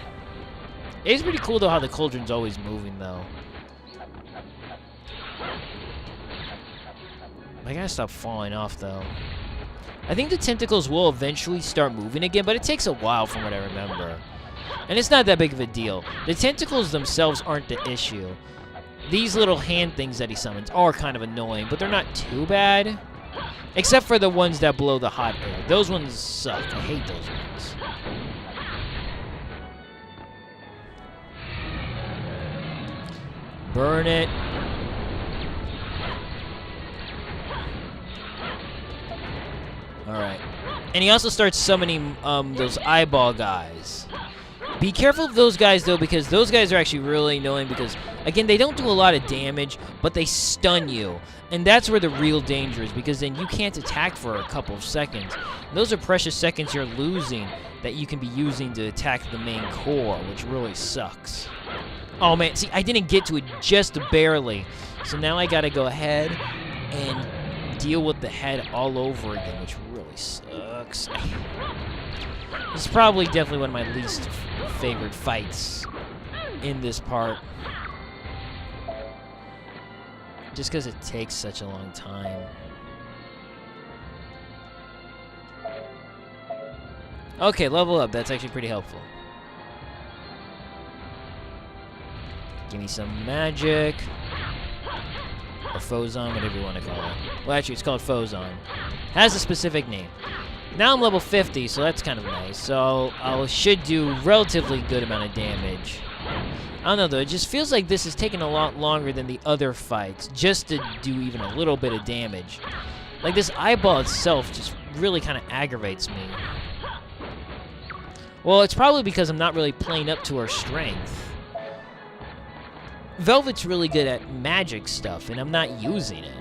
It's pretty cool, though, how the cauldron's always moving, though. I gotta stop falling off, though. I think the tentacles will eventually start moving again, but it takes a while from what I remember. And it's not that big of a deal. The tentacles themselves aren't the issue. These little hand things that he summons are kind of annoying, but they're not too bad. Except for the ones that blow the hot air. Those ones suck. I hate those ones. Burn it. Alright. And he also starts summoning those eyeball guys. Be careful of those guys, though, because those guys are actually really annoying because, again, they don't do a lot of damage, but they stun you. And that's where the real danger is, because then you can't attack for a couple of seconds. And those are precious seconds you're losing that you can be using to attack the main core, which really sucks. Oh, man, see, I didn't get to it just barely. So now I gotta go ahead and deal with the head all over again, which really sucks. This is probably definitely one of my least favorite fights in this part. Just because it takes such a long time. Okay, level up. That's actually pretty helpful. Give me some magic. Or Phozon, whatever you want to call it. Well, actually, it's called Phozon. Has a specific name. Now I'm level 50, so that's kind of nice. So I should do relatively good amount of damage. I don't know, though. It just feels like this is taking a lot longer than the other fights just to do even a little bit of damage. Like, this eyeball itself just really kind of aggravates me. Well, it's probably because I'm not really playing up to her strength. Velvet's really good at magic stuff, and I'm not using it.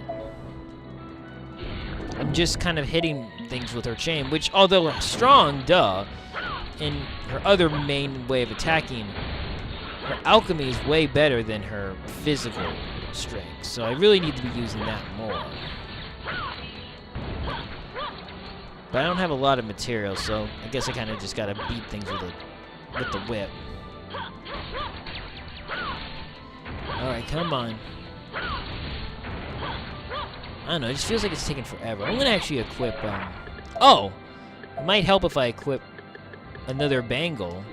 I'm just kind of hitting things with her chain, which, although strong, duh, and her other main way of attacking, her alchemy is way better than her physical strength, so I really need to be using that more. But I don't have a lot of material, so I guess I kind of just gotta beat things with the whip. Alright, come on. I don't know, it just feels like it's taking forever. I'm gonna actually equip, oh! It might help if I equip another bangle.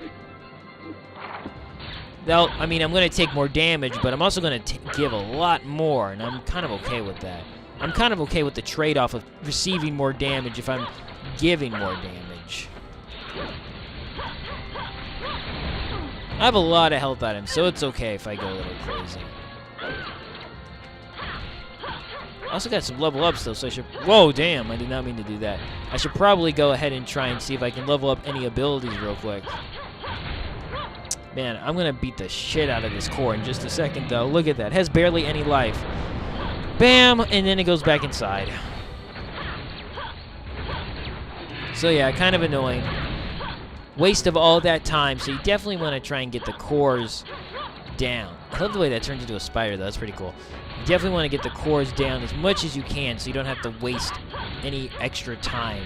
Now, I mean, I'm gonna take more damage, but I'm also gonna give a lot more, and I'm kind of okay with that. I'm kind of okay with the trade-off of receiving more damage if I'm giving more damage. I have a lot of health items, so it's okay if I go a little crazy. I also got some level ups, though, so I should... Whoa, damn, I did not mean to do that. I should probably go ahead and try and see if I can level up any abilities real quick. Man, I'm going to beat the shit out of this core in just a second, though. Look at that. It has barely any life. Bam! And then it goes back inside. So, yeah, kind of annoying. Waste of all that time, so you definitely want to try and get the cores down. I love the way that turns into a spider, though. That's pretty cool. You definitely want to get the cores down as much as you can so you don't have to waste any extra time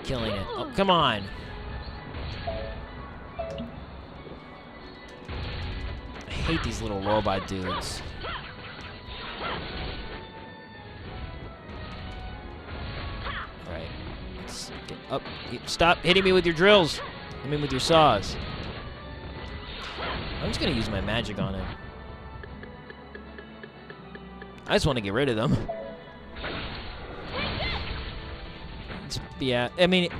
killing it. Oh, come on. I hate these little robot dudes. Alright. Let's get up. Stop hitting me with your drills. I mean with your saws. I'm just going to use my magic on him. I just want to get rid of them. Yeah, I mean,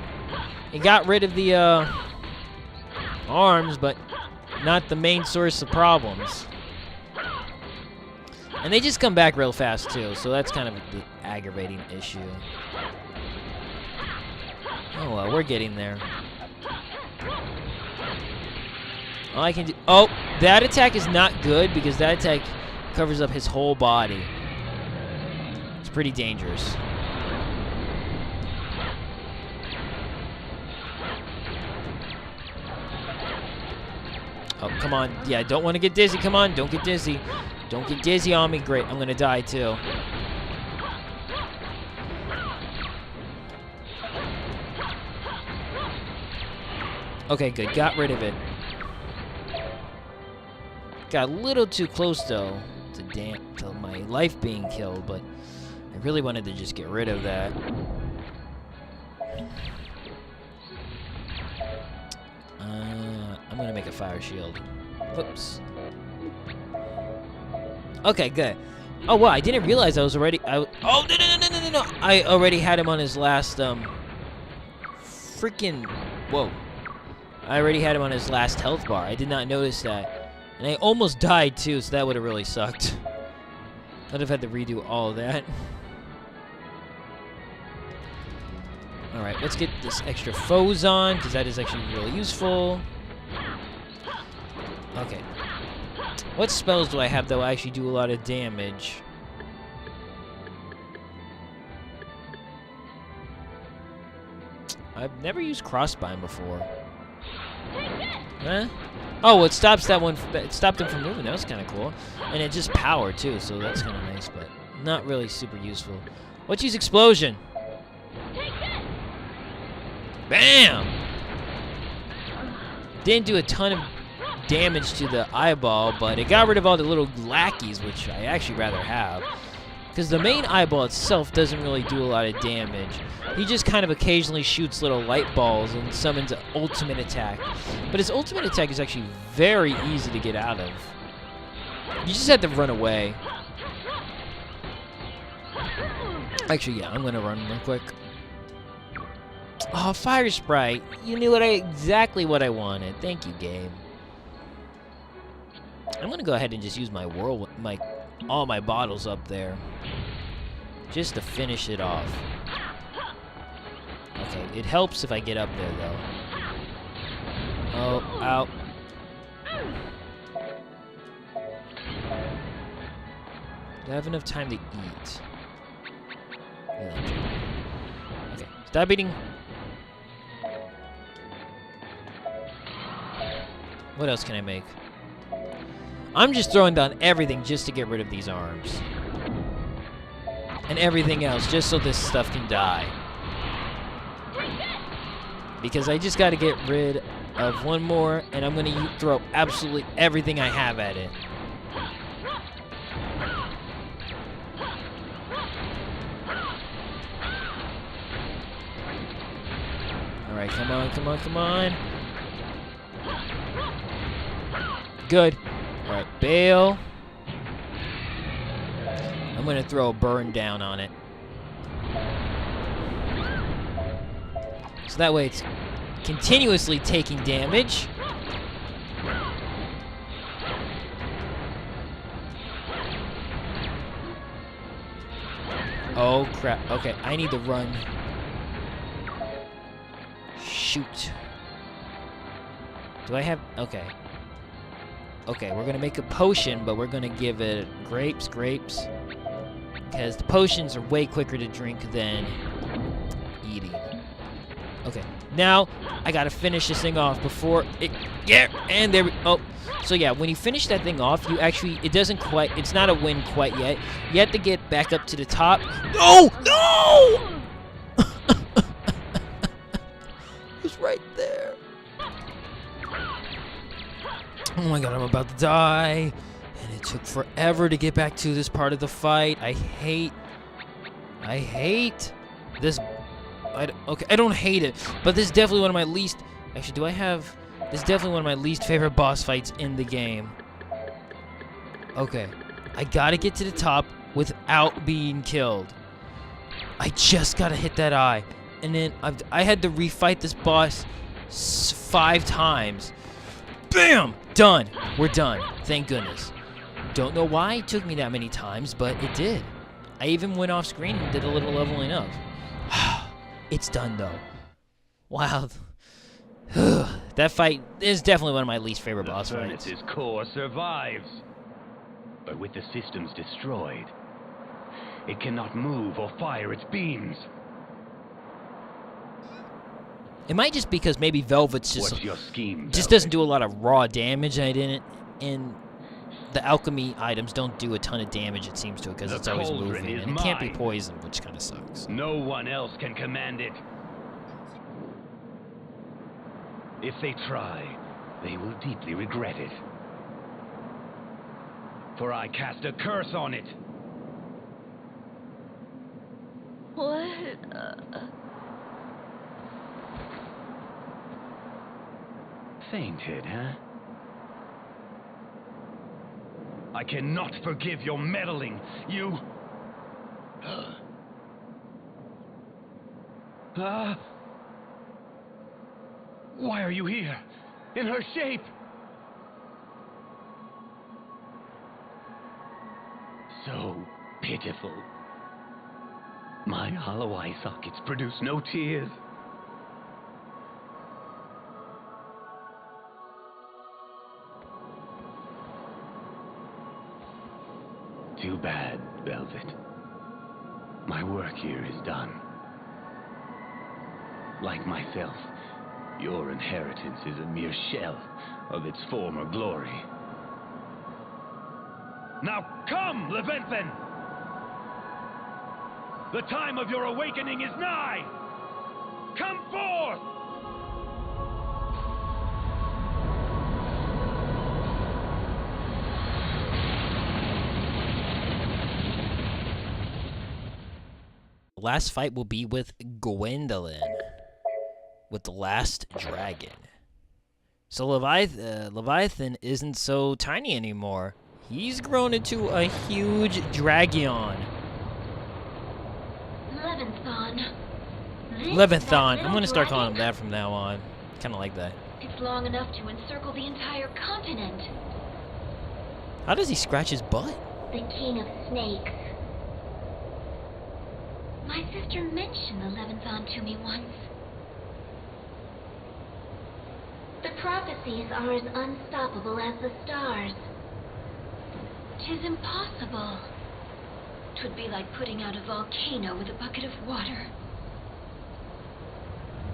it got rid of the arms, but not the main source of problems. And they just come back real fast, too, so that's kind of the aggravating issue. Oh, well, we're getting there. All I can do... Oh, that attack is not good because that attack covers up his whole body. It's pretty dangerous. Oh, come on. Yeah, I don't want to get dizzy. Come on, don't get dizzy. Don't get dizzy on me. Great, I'm going to die too. Okay, good. Got rid of it. Got a little too close, though, to my life being killed, but I really wanted to just get rid of that. I'm going to make a fire shield. Whoops. Okay, good. Oh, wow, I didn't realize I was already... oh, no. I already had him on his last, freaking... Whoa. I already had him on his last health bar. I did not notice that. And I almost died too, so that would have really sucked. I'd have had to redo all of that. Alright, let's get this extra foes on, because that is actually really useful. Okay. What spells do I have that will actually do a lot of damage? I've never used Crossbind before. Huh? Oh, it stops that one. It stopped him from moving. That was kind of cool. And it just power too, so that's kind of nice, but not really super useful. Let's use Explosion. Bam! Didn't do a ton of damage to the eyeball, but it got rid of all the little lackeys, which I actually rather have. Because the main eyeball itself doesn't really do a lot of damage. He just kind of occasionally shoots little light balls and summons an ultimate attack. But his ultimate attack is actually very easy to get out of. You just have to run away. Actually, yeah, I'm going to run real quick. Oh, Fire Sprite. You knew exactly what I wanted. Thank you, game. I'm going to go ahead and just use my all my bottles up there. Just to finish it off. Okay, it helps if I get up there, though. Oh, ow. Do I have enough time to eat? Yeah. Okay, stop eating. What else can I make? I'm just throwing down everything just to get rid of these arms. And everything else, just so this stuff can die. Because I just got to get rid of one more, and I'm going to throw absolutely everything I have at it. Alright, come on, come on, come on. Good. Alright, bail. I'm going to throw a burn down on it. So that way it's continuously taking damage. Oh, crap. Okay, I need to run. Shoot. Do I have... Okay. Okay, we're going to make a potion, but we're going to give it grapes. Because the potions are way quicker to drink than eating. Okay, now I got to finish this thing off before it... Yeah, and there we... Oh, so yeah, when you finish that thing off, you actually... It doesn't quite... It's not a win quite yet. You have to get back up to the top. No! No! It's right there. Oh my god, I'm about to die. And it took forever to get back to this part of the fight. I hate this. Okay, I don't hate it, but this is definitely one of my least... Actually, do I have... This is definitely one of my least favorite boss fights in the game. Okay, I gotta get to the top without being killed. I just gotta hit that eye. And then I had to refight this boss 5 times. Bam! Done. We're done. Thank goodness. Don't know why it took me that many times, but it did. I even went off screen and did a little leveling up. It's done, though. Wow. That fight is definitely one of my least favorite boss fights. The furnace's core survives. But with the systems destroyed, it cannot move or fire its beams. It might just because maybe Velvet's just... What's your scheme, just doesn't do a lot of raw damage. And the alchemy items don't do a ton of damage, it seems to, because it's always moving. And it can't be poisoned, which kind of sucks. No one else can command it. If they try, they will deeply regret it. For I cast a curse on it. What? Fainted, huh? I cannot forgive your meddling. You... Why are you here? In her shape? so pitiful. My hollow eye sockets produce no tears. Too bad, Velvet. My work here is done. Like myself, your inheritance is a mere shell of its former glory. Now come, Leventhin! The time of your awakening is nigh! Come forth! The last fight will be with Gwendolyn, with the last dragon. So Leviathan isn't so tiny anymore. He's grown into a huge dragon. Leviathan. I'm gonna start calling him that from now on. Kind of like that. It's long enough to encircle the entire continent. How does he scratch his butt? The king of snakes. My sister mentioned the Leviathan to me once. The prophecies are as unstoppable as the stars. 'Tis impossible. 'Twould be like putting out a volcano with a bucket of water.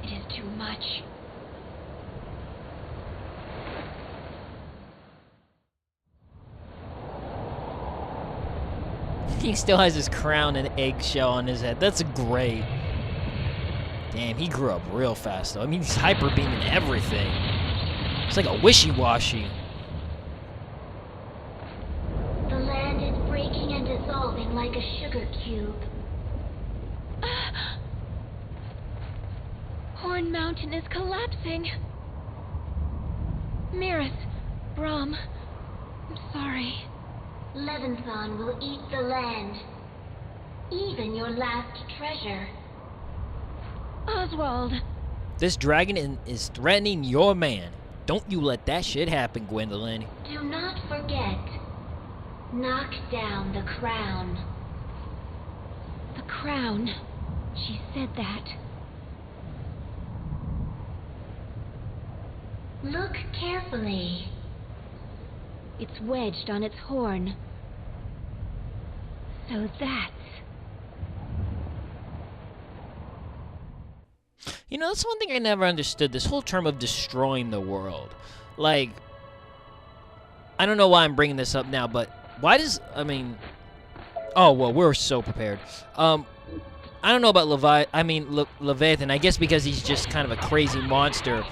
It is too much. He still has his crown and eggshell on his head. That's great. Damn, he grew up real fast, though. I mean, he's hyper beaming everything. It's like a wishy-washy. The land is breaking and dissolving like a sugar cube. Horn Mountain is collapsing. Mirith, Brahm, I'm sorry. Leviathan will eat the land. Even your last treasure. Oswald. This dragon is threatening your man. Don't you let that shit happen, Gwendolyn. Do not forget. Knock down the crown. The crown. She said that. Look carefully. It's wedged on its horn. So that's... You know, that's one thing I never understood. This whole term of destroying the world. Like, I don't know why I'm bringing this up now, but why does... I mean... Oh, well, we're so prepared. I don't know about Leviathan. I guess because he's just kind of a crazy monster.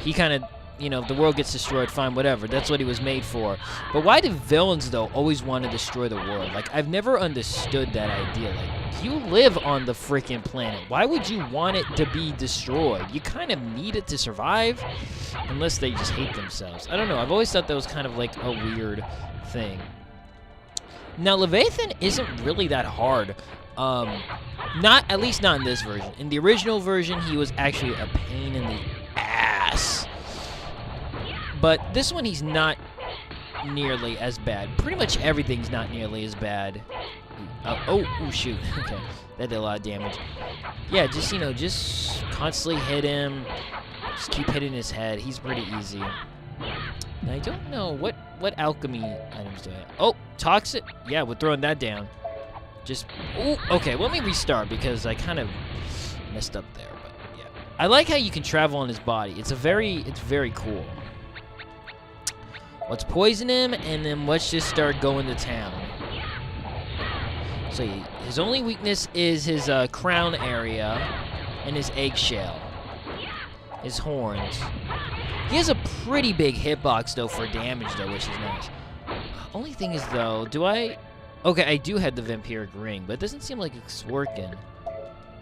He kind of... You know, if the world gets destroyed, fine, whatever. That's what he was made for. But why do villains, though, always want to destroy the world? Like, I've never understood that idea. Like, you live on the freaking planet. Why would you want it to be destroyed? You kind of need it to survive, unless they just hate themselves. I don't know. I've always thought that was kind of like a weird thing. Now, Leviathan isn't really that hard. At least not in this version. In the original version, he was actually a pain in the ass. But this one, he's not nearly as bad. Pretty much everything's not nearly as bad. Oh, shoot. Okay, that did a lot of damage. Yeah, just, you know, just constantly hit him. Just keep hitting his head. He's pretty easy. Now, I don't know. What alchemy items do I have? Oh, toxic. Yeah, we're throwing that down. Just, oh, okay, let me restart because I kind of messed up there. But, yeah. I like how you can travel on his body. It's very cool. Let's poison him, and then let's just start going to town. So his only weakness is his crown area and his eggshell. His horns. He has a pretty big hitbox, though, for damage, though, which is nice. Only thing is, though, okay, I do have the vampiric ring, but it doesn't seem like it's working.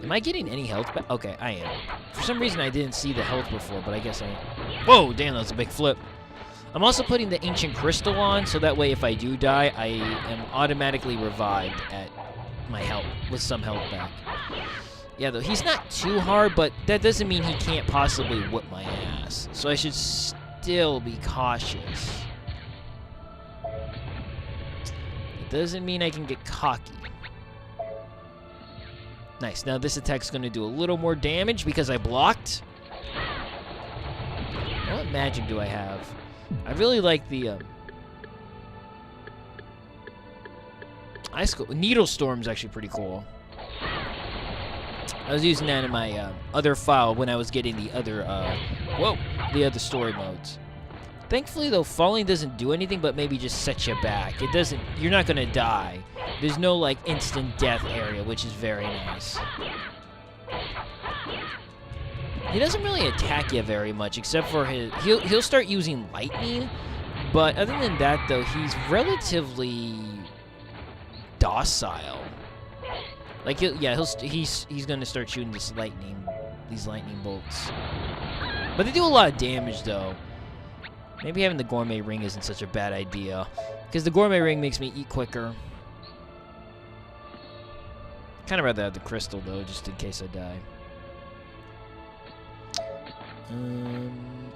Am I getting any health back? Okay, I am. For some reason, I didn't see the health before, but I guess I am. Whoa, damn, that was a big flip. I'm also putting the ancient crystal on, so that way if I do die, I am automatically revived at my health, with some health back. Yeah, though, he's not too hard, but that doesn't mean he can't possibly whip my ass. So I should still be cautious. It doesn't mean I can get cocky. Nice. Now this attack's going to do a little more damage because I blocked. What magic do I have? I really like the Needle Storm's actually pretty cool. I was using that in my other file when I was getting the other the other story modes. Thankfully though, falling doesn't do anything but maybe just set you back. It doesn't, you're not gonna die. There's no like instant death area, which is very nice. He doesn't really attack you very much, except for he'll start using lightning, but other than that though, he's relatively docile. Like he's gonna start shooting these lightning bolts. But they do a lot of damage though. Maybe having the gourmet ring isn't such a bad idea, because the gourmet ring makes me eat quicker. Kind of rather have the crystal though, just in case I die.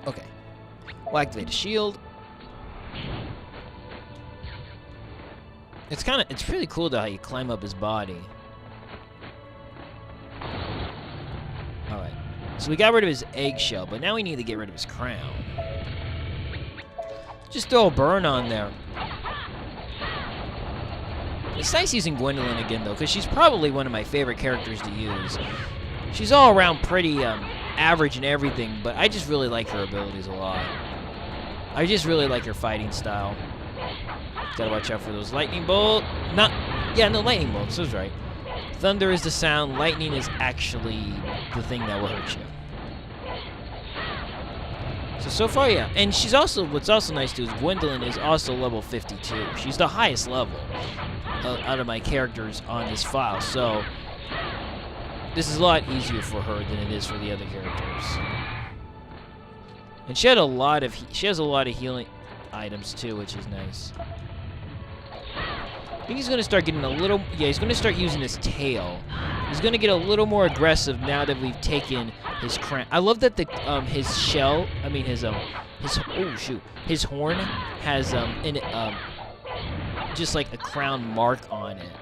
Okay. We'll activate a shield. It's really cool though how you climb up his body. Alright. So we got rid of his eggshell, but now we need to get rid of his crown. Just throw a burn on there. It's nice using Gwendolyn again though, because she's probably one of my favorite characters to use. She's all around pretty average and everything, but I just really like her abilities a lot. I just really like her fighting style. Gotta watch out for those lightning bolts. No, lightning bolts, that's right. Thunder is the sound, lightning is actually the thing that will hurt you. So far, yeah. And she's also, what's also nice too is Gwendolyn is also level 52. She's the highest level out of my characters on this file, so this is a lot easier for her than it is for the other characters. And she has a lot of healing items too, which is nice. I think he's gonna start getting a little. Yeah, he's gonna start using his tail. He's gonna get a little more aggressive now that we've taken his crown. I love that his shell. I mean his horn has just like a crown mark on it.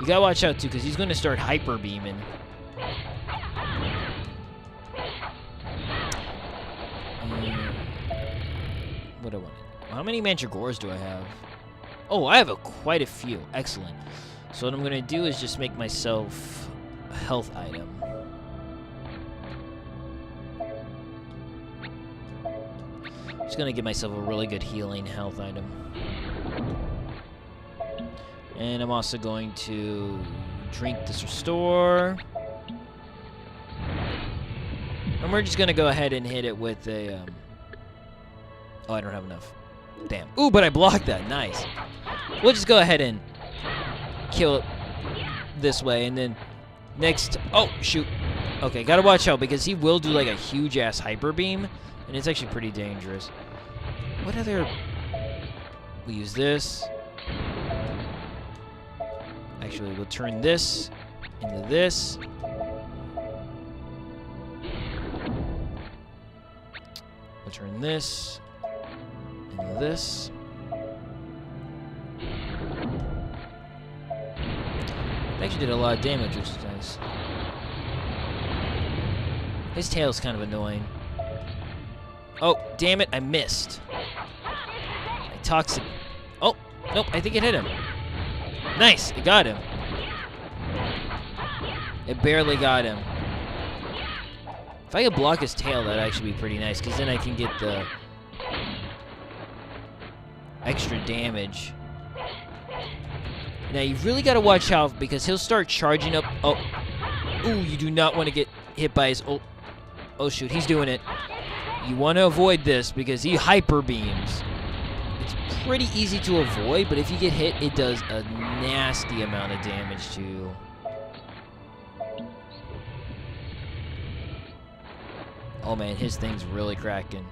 You gotta watch out too, because he's gonna start hyper beaming. What I wanted. How many Mandragores do I have? Oh, I have quite a few. Excellent. So what I'm gonna do is just make myself a health item. Just gonna give myself a really good healing health item. And I'm also going to drink this restore. And we're just gonna go ahead and hit it with a oh, I don't have enough. Damn. Ooh, but I blocked that. Nice. We'll just go ahead and kill it this way, and then next. Oh, shoot. Okay, gotta watch out, because he will do like a huge ass hyper beam, and it's actually pretty dangerous. What other? We use this. Actually, we'll turn this into this. We'll turn this into this. Actually did a lot of damage, which is nice. His tail's kind of annoying. Oh, damn it, I missed. Toxic. Oh, nope, I think it hit him. Nice, it got him. It barely got him. If I could block his tail, that'd actually be pretty nice, because then I can get the extra damage. Now, you've really got to watch out, because he'll start charging up. Oh. Ooh, you do not want to get hit by his... Oh, shoot, he's doing it. You want to avoid this, because he hyper beams. It's pretty easy to avoid, but if you get hit, it does a nasty amount of damage to you. Oh, man, his thing's really cracking.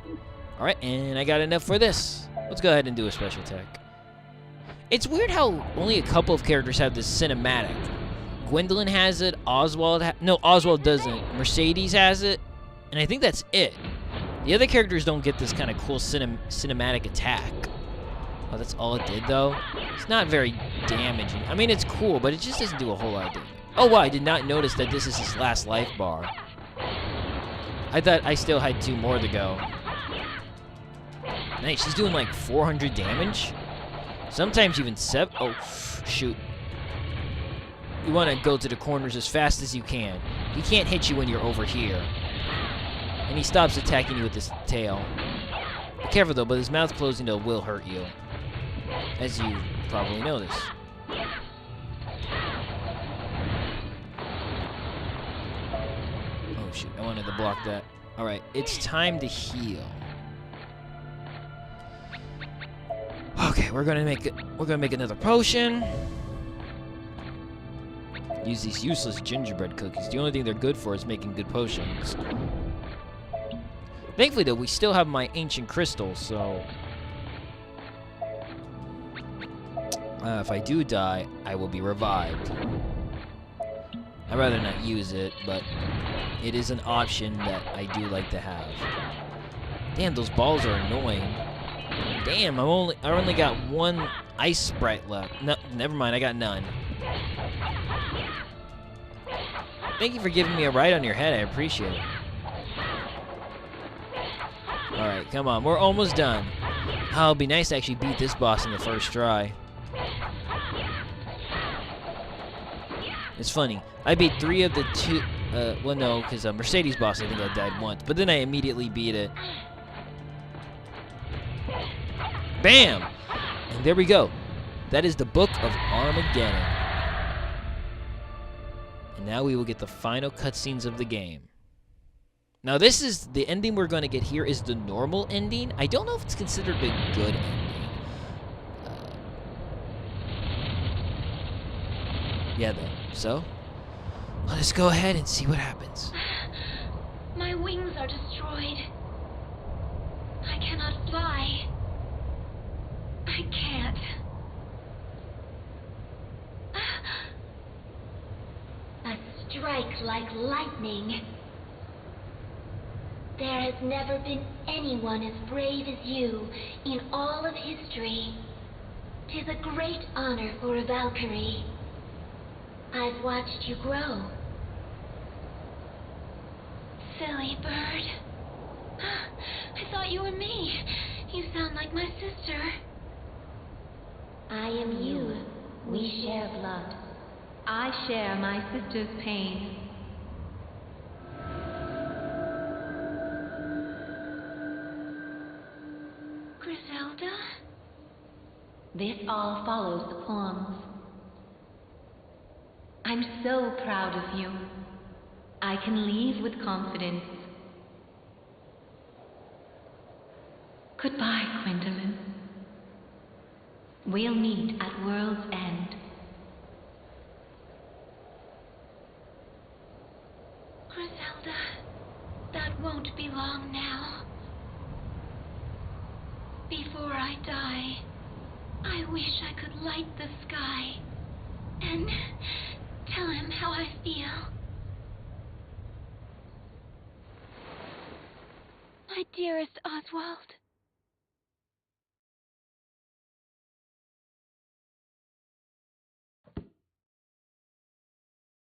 All right, and I got enough for this. Let's go ahead and do a special attack. It's weird how only a couple of characters have this cinematic. Gwendolyn has it, Oswald no, Oswald doesn't. Mercedes has it, and I think that's it. The other characters don't get this kind of cool cinematic attack. Oh, that's all it did, though? It's not very damaging. I mean, it's cool, but it just doesn't do a whole lot of damage. Oh, wow, I did not notice that this is his last life bar. I thought I still had 2 more to go. Nice, she's doing like 400 damage? Sometimes even 7. Oh, shoot. You want to go to the corners as fast as you can. He can't hit you when you're over here. And he stops attacking you with his tail. Be careful, though, but his mouth closing, though, will hurt you. As you probably notice. Oh, shoot. I wanted to block that. Alright, it's time to heal. Okay, we're gonna make another potion. Use these useless gingerbread cookies. The only thing they're good for is making good potions. Thankfully, though, we still have my ancient crystal, so if I do die, I will be revived. I'd rather not use it, but it is an option that I do like to have. Damn, those balls are annoying. Damn, I only got 1 ice sprite left. No, never mind, I got none. Thank you for giving me a ride on your head. I appreciate it. Alright, come on. We're almost done. Oh, it'd be nice to actually beat this boss in the first try. It's funny. I beat 3 of the 2... well, no, because Mercedes boss, I think I died once. But then I immediately beat it. Bam! And there we go. That is the Book of Armageddon. And now we will get the final cutscenes of the game. Now this is, the ending we're going to get here is the normal ending. I don't know if it's considered a good ending. Yeah, though. So, let us go ahead and see what happens. My wings are destroyed. I cannot fly. I can't. A strike like lightning. There has never been anyone as brave as you in all of history. 'Tis a great honor for a Valkyrie. I've watched you grow. Silly bird. I thought you were me. You sound like my sister. I am you. We share blood. I share my sister's pain. Griselda? This all follows the pawns. I'm so proud of you. I can leave with confidence. Goodbye, Gwendolyn. We'll meet at World's End. Griselda, that won't be long now. Before I die, I wish I could light the sky and tell him how I feel. My dearest Oswald.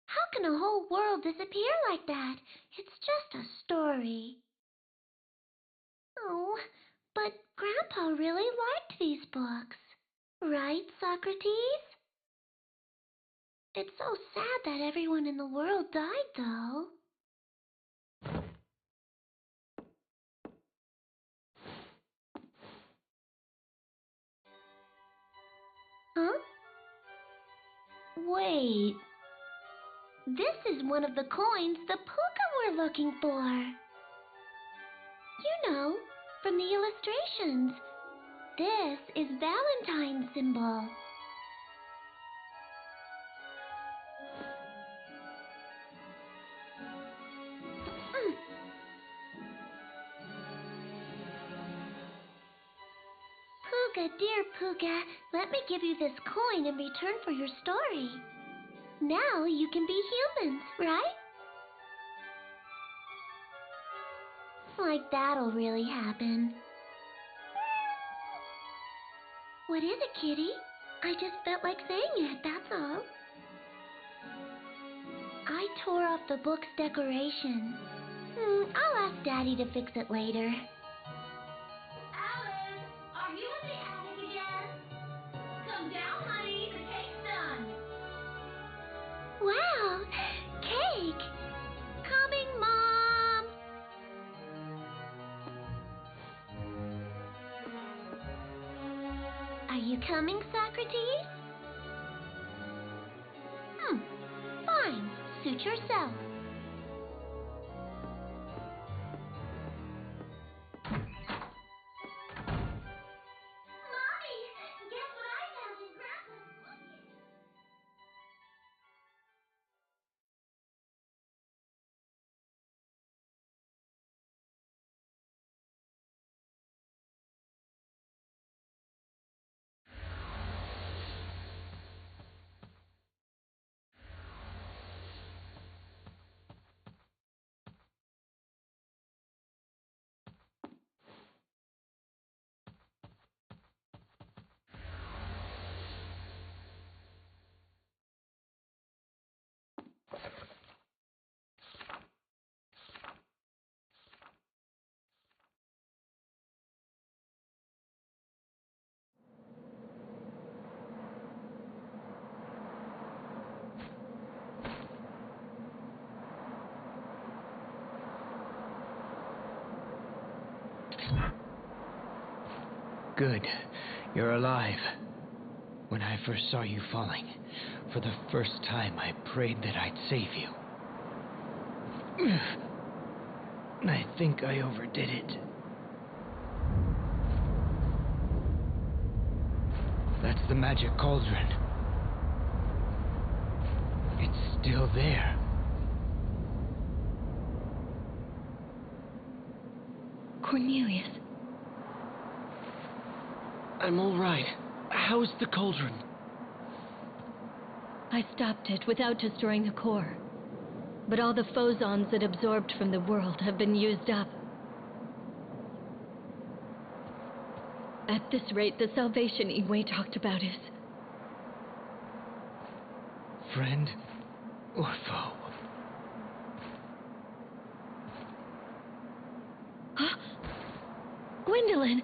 How can a whole world disappear like that? It's just a story. Oh, but Grandpa really liked these books. Right, Socrates? It's so sad that everyone in the world died, though. Huh? Wait. This is one of the coins the Puka were looking for. You know, from the illustrations. This is Valentine's symbol. Puka, dear Puka, let me give you this coin in return for your story. Now you can be humans, right? Like that'll really happen. What is it, Kitty? I just felt like saying it, that's all. I tore off the book's decoration. I'll ask Daddy to fix it later. Alice, are you in the attic again? Come down, honey. The cake's done. Wow, cake. Coming, Mom. Are you coming, Socrates? Fine. Suit yourself. Mommy, guess what I found in Grandpa's bucket? Good. You're alive. When I first saw you falling, for the first time I prayed that I'd save you. I think I overdid it. That's the magic cauldron. It's still there. Cornelius. I'm all right. How's the cauldron? I stopped it without destroying the core. But all the phosons it absorbed from the world have been used up. At this rate, the salvation Iwe talked about is... Friend or foe? Huh? Gwendolyn!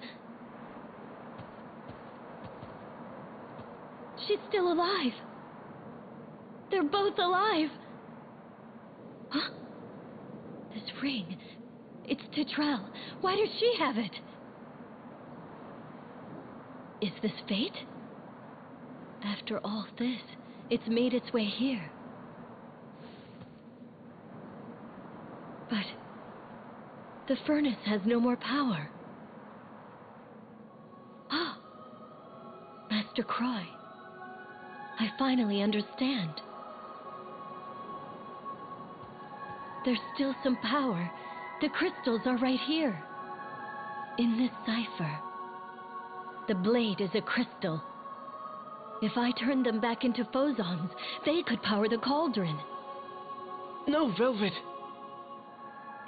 She's still alive. They're both alive. Huh? This ring. It's Titrell. Why does she have it? Is this fate? After all this, it's made its way here. But the furnace has no more power. Ah, Master Croy. I finally understand. There's still some power. The crystals are right here. In this cipher. The blade is a crystal. If I turn them back into phosons, they could power the cauldron. No, Velvet.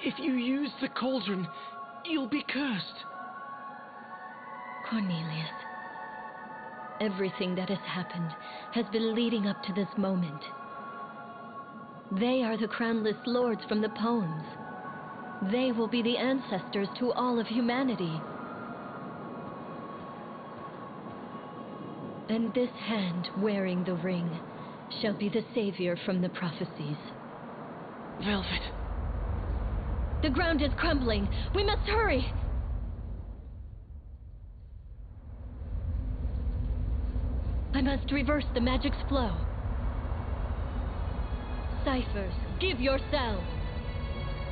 If you use the cauldron, you'll be cursed. Cornelius. Everything that has happened has been leading up to this moment. They are the crownless lords from the poems. They will be the ancestors to all of humanity. And this hand wearing the ring shall be the savior from the prophecies. Velvet. The ground is crumbling. We must hurry! I must reverse the magic's flow. Ciphers, give yourselves.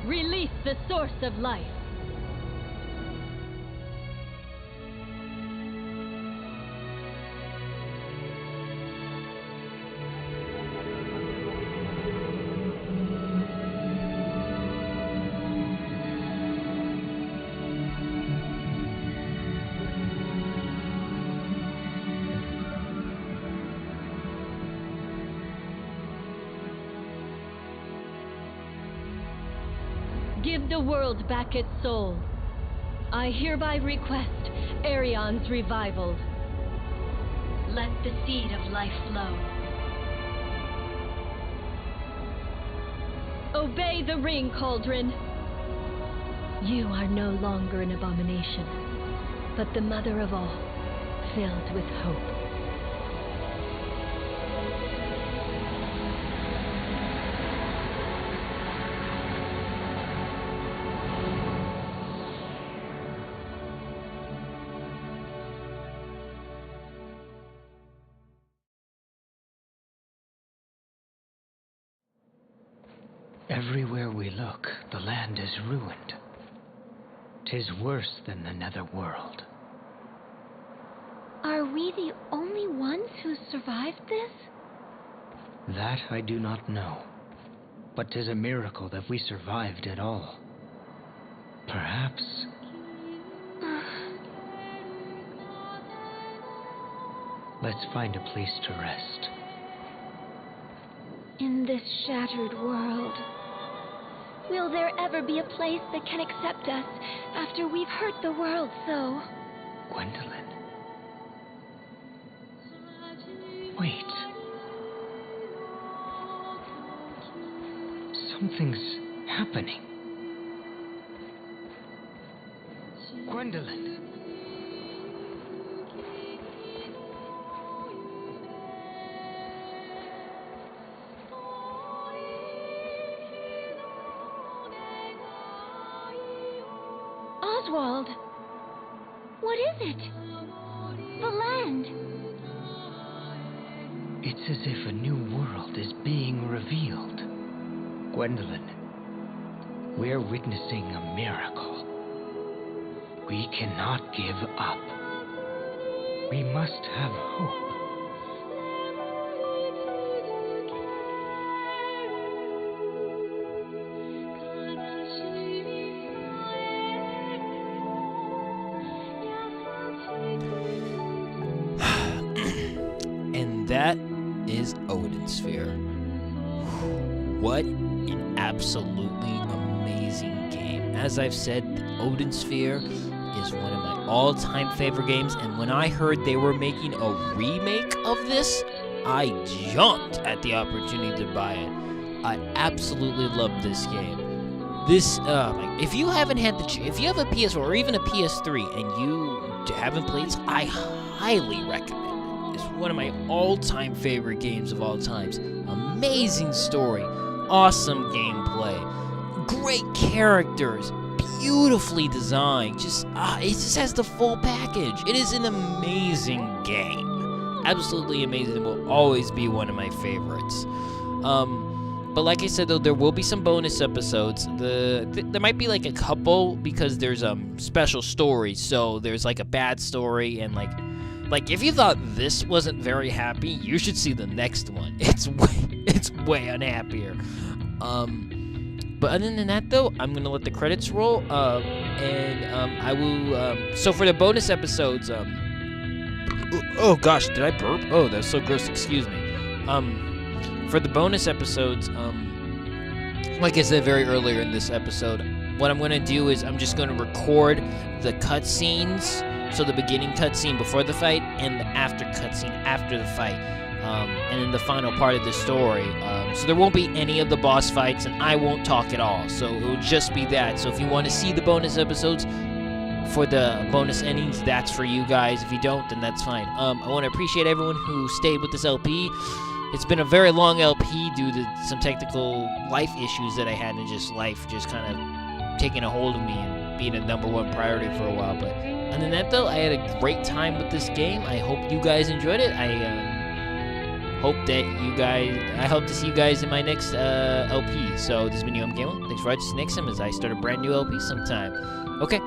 Release the source of life. Give the world back its soul. I hereby request Arion's revival. let the seed of life flow. Obey the ring, Cauldron. You are no longer an abomination, but the mother of all, filled with hope. Everywhere we look, the land is ruined. 'Tis worse than the netherworld. Are we the only ones who survived this? That I do not know. But 'tis a miracle that we survived at all. Perhaps... Let's find a place to rest. In this shattered world, will there ever be a place that can accept us after we've hurt the world so? Gwendolyn. Wait. Something's happening. Gwendolyn. Oswald, what is it? The land. It's as if a new world is being revealed. Gwendolyn, we're witnessing a miracle. We cannot give up. We must have hope. And that is Odin Sphere. What an absolutely amazing game. As I've said, Odin Sphere is one of my all-time favorite games, and when I heard they were making a remake of this, I jumped at the opportunity to buy it. I absolutely love this game. This, if you haven't had if you have a PS4 or even a PS3 and you haven't played this, I highly recommend it. It's one of my all-time favorite games of all times. Amazing story, awesome gameplay, great characters, beautifully designed. It just has the full package. It is an amazing game. Absolutely amazing. It will always be one of my favorites. But like I said, though, there will be some bonus episodes. There might be like a couple because there's special stories. So there's like a bad story and like if you thought this wasn't very happy, you should see the next one. It's way unhappier. But other than that, though, I'm gonna let the credits roll. I will. So for the bonus episodes, oh gosh, did I burp? Oh, that's so gross. Excuse me. For the bonus episodes, like I said very earlier in this episode, what I'm gonna do is I'm just gonna record the cutscenes. So the beginning cutscene before the fight and the after cutscene after the fight, and then the final part of the story. So there won't be any of the boss fights, and I won't talk at all. So it will just be that. So if you want to see the bonus episodes for the bonus endings, that's for you guys. If you don't, then that's fine. I want to appreciate everyone who stayed with this LP. It's been a very long LP due to some technical life issues that I had, and life just kind of taking a hold of me and being a #1 priority for a while. But other than that, though, I had a great time with this game. I hope you guys enjoyed it. I hope to see you guys in my next LP. So this has been Yohhamgambal. Thanks for watching. Next time as I start a brand new LP sometime. Okay,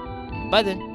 bye then.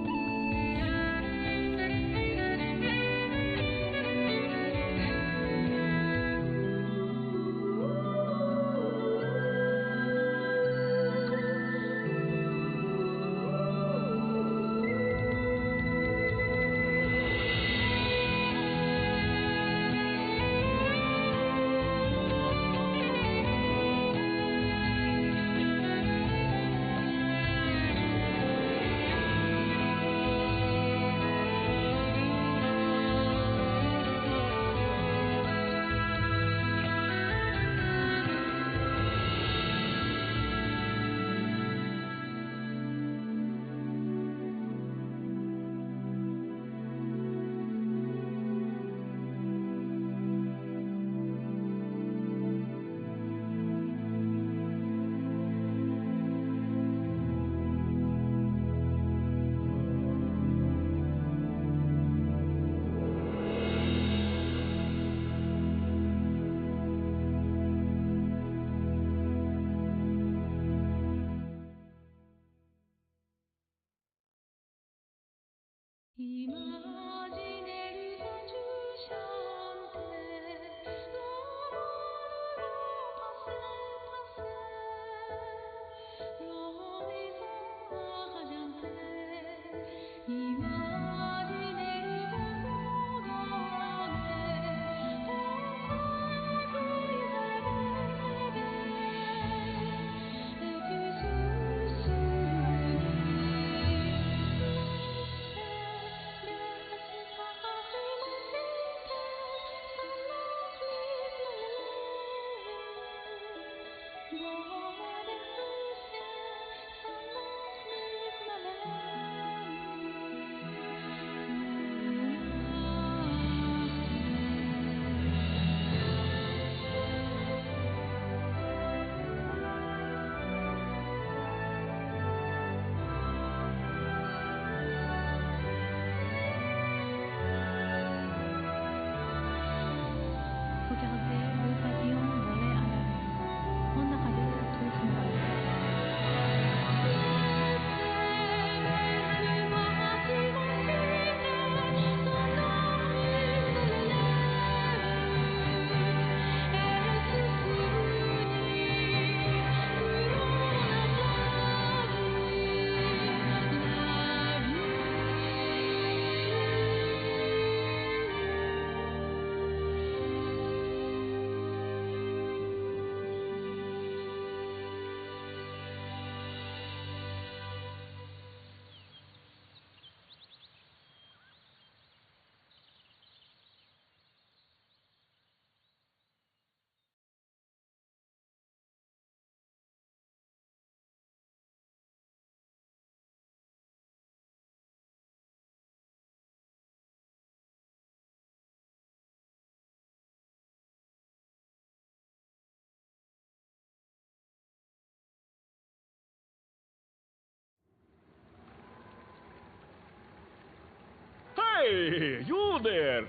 Hey, you there!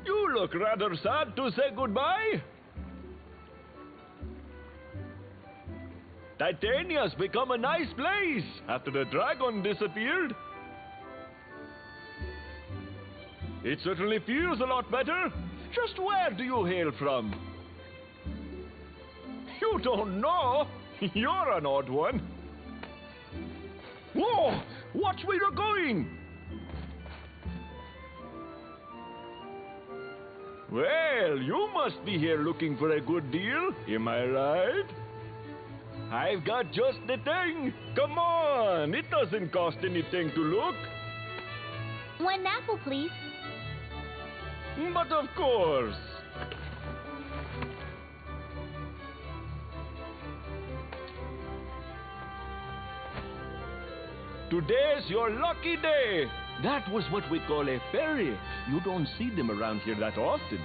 You look rather sad to say goodbye. Titania's become a nice place after the dragon disappeared. It certainly feels a lot better. Just where do you hail from? You don't know? You're an odd one. Whoa! Watch where you're going! Well, you must be here looking for a good deal, am I right? I've got just the thing. Come on, it doesn't cost anything to look. One apple, please. But of course. Today's your lucky day. That was what we call a fairy. You don't see them around here that often.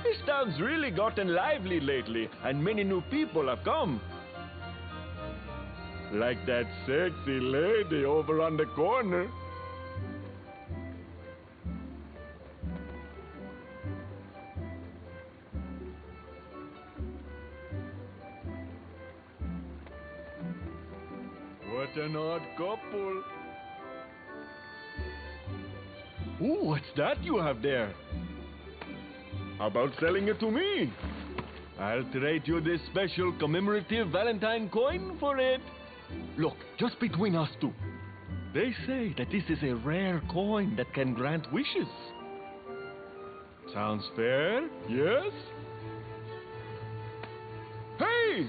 This town's really gotten lively lately, and many new people have come. Like that sexy lady over on the corner. What an odd couple. Ooh, what's that you have there? How about selling it to me? I'll trade you this special commemorative Valentine coin for it. Look, just between us two. They say that this is a rare coin that can grant wishes. Sounds fair, yes? Hey!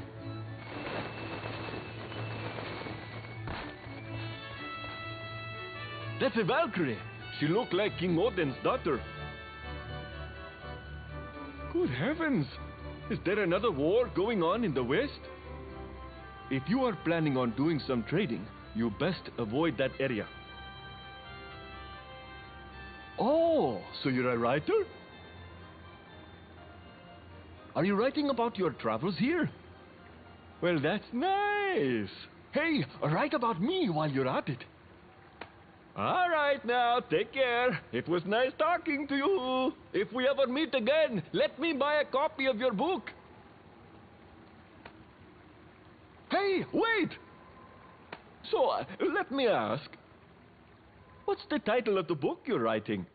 That's a Valkyrie. She looked like King Odin's daughter. Good heavens! Is there another war going on in the West? If you are planning on doing some trading, you best avoid that area. Oh, so you're a writer? Are you writing about your travels here? Well, that's nice. Hey, write about me while you're at it. All right now, take care. It was nice talking to you. If we ever meet again, let me buy a copy of your book. Hey, wait! So, let me ask, what What's the title of the book you're writing?